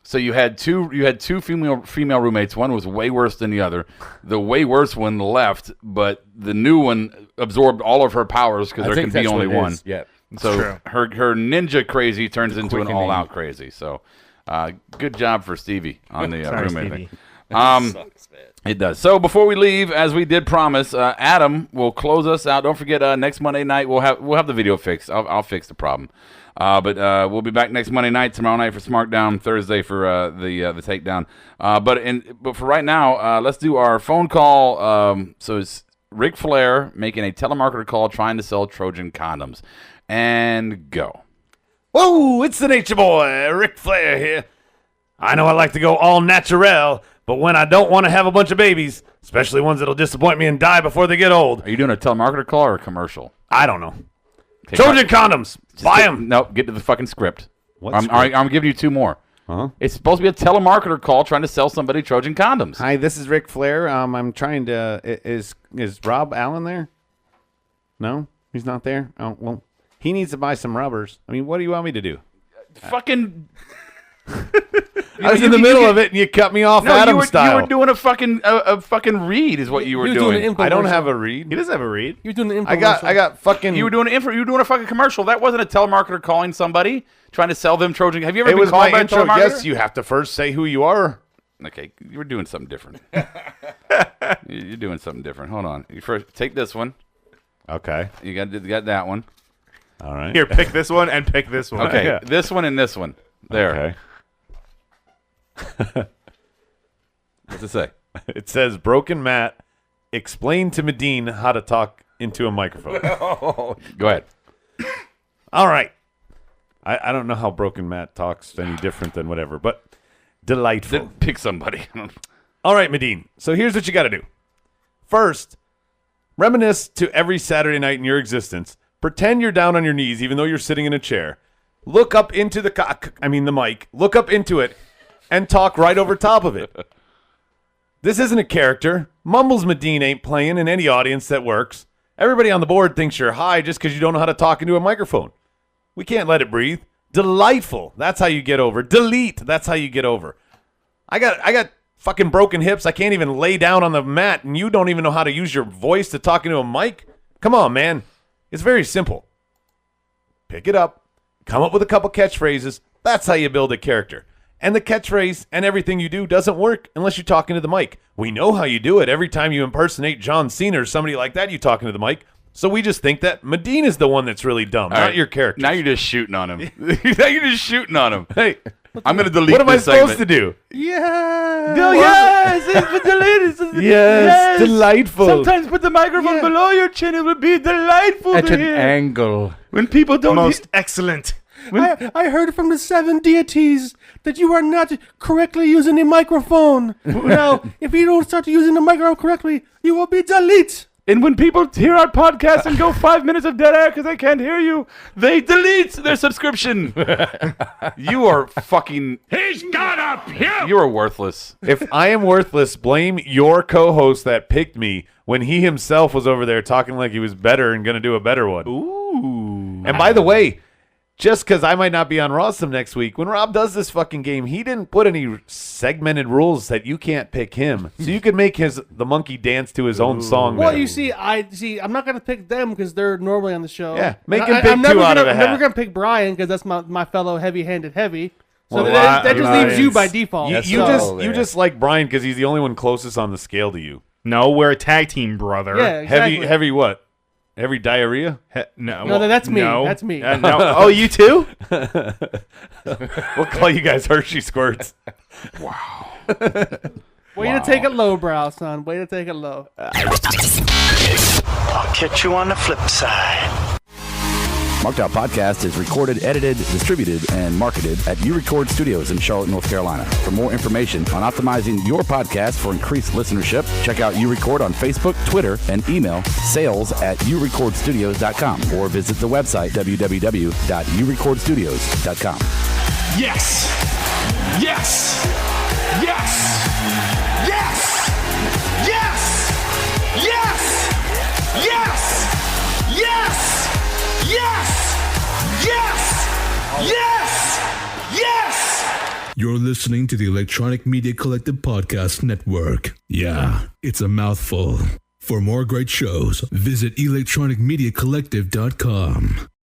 So you had two female roommates. One was way worse than the other. The way worse one left, but the new one absorbed all of her powers because there can be only one. Yeah. So her ninja crazy turns into an all-out crazy. So good job for Stevie on the roommate thing. Sucks, man. It does. So before we leave, as we did promise, Adam will close us out. Don't forget, next Monday night we'll have the video fixed. I'll fix the problem. But we'll be back next Monday night, tomorrow night for SmackDown, Thursday for the Takedown. But for right now, let's do our phone call. So it's Ric Flair making a telemarketer call trying to sell Trojan condoms. And go. Whoa, it's the Nature Boy, Ric Flair here. I know I like to go all natural, but when I don't want to have a bunch of babies, especially ones that'll disappoint me and die before they get old. Are you doing a telemarketer call or a commercial? I don't know. Okay, Trojan condoms. Buy them. Nope, get to the fucking script. What script? I'm giving you two more. Uh-huh. It's supposed to be a telemarketer call trying to sell somebody Trojan condoms. Hi, this is Ric Flair. I'm trying to... Is Rob Allen there? No? He's not there? Oh, well, he needs to buy some rubbers. I mean, what do you want me to do? Fucking... I was in the middle of it, and you cut me off Adam style. You were doing a fucking read is what you were doing. I don't have a read. He doesn't have a read. You were doing the I got fucking... You were doing you were doing a fucking commercial. That wasn't a telemarketer calling somebody, trying to sell them Trojan. Have you ever been called by a telemarketer? Yes, you have to first say who you are. Okay, you were doing something different. You're doing something different. Hold on. You first take this one. Okay. You got that one. All right. Here, pick this one and pick this one. Okay, Yeah. this one and this one. There. Okay. What's it say? It says, Broken Matt, explain to Medine how to talk into a microphone. Go ahead. All right. I don't know how Broken Matt talks any different than whatever, but delightful. Then pick somebody. All right, Medine. So here's what you got to do. First, reminisce to every Saturday night in your existence. Pretend you're down on your knees, even though you're sitting in a chair. Look up into the mic. Look up into it and talk right over top of it. This isn't a character. Mumbles Medine ain't playing in any audience that works. Everybody on the board thinks you're high just because you don't know how to talk into a microphone. We can't let it breathe. Delightful. That's how you get over. Delete. That's how you get over. I got fucking broken hips. I can't even lay down on the mat, and you don't even know how to use your voice to talk into a mic? Come on, man. It's very simple. Pick it up. Come up with a couple catchphrases. That's how you build a character. And the catchphrase and everything you do doesn't work unless you're talking to the mic. We know how you do it. Every time you impersonate John Cena or somebody like that, you talking to the mic. So we just think that Medine is the one that's really dumb, not your character. Now you're just shooting on him. Now you're just shooting on him. Hey, I'm going to delete what am I this supposed segment. to do? Yeah. Go, yes, it's deleted. Yes, delightful. Sometimes put the microphone below your chin. It would be delightful At to an hear. angle. When people don't Most excellent. I heard from the 7 deities that you are not correctly using a microphone. Now, if you don't start using the microphone correctly, you will be delete. And when people hear our podcast and go 5 minutes of dead air because they can't hear you, they delete their subscription. You are fucking... He's got a puke! You are worthless. If I am worthless, blame your co-host that picked me when he himself was over there talking like he was better and going to do a better one. Ooh. And by the way, just because I might not be on Rawsome next week, when Rob does this fucking game, he didn't put any segmented rules that you can't pick him. So you could make the monkey dance to his own song. Well, man. you see, I'm not gonna pick them because they're normally on the show. Yeah, make And him pick I'm two out of a I'm never hat. gonna pick Brian because that's my fellow heavy-handed heavy. So Well, that just leaves you by default. You just like Brian because he's the only one closest on the scale to you. No, we're a tag team, brother. Yeah, exactly. Heavy what? Heavy diarrhea? No, that's me. No. That's me. No. Oh, you too? We'll call you guys Hershey Squirts. Wow. Way to take it low, brow, son. Way to take it low. I'll catch you on the flip side. Marked Out Podcast is recorded, edited, distributed, and marketed at U-Record Studios in Charlotte, North Carolina. For more information on optimizing your podcast for increased listenership, check out U-Record on Facebook, Twitter, and email sales@urecordstudios.com or visit the website www.urecordstudios.com. Yes! Yes! Yes! Yes! Yes! Yes! Yes! Yes! Yes! Yes! Yes! Yes! You're listening to the Electronic Media Collective Podcast Network. Yeah, it's a mouthful. For more great shows, visit electronicmediacollective.com.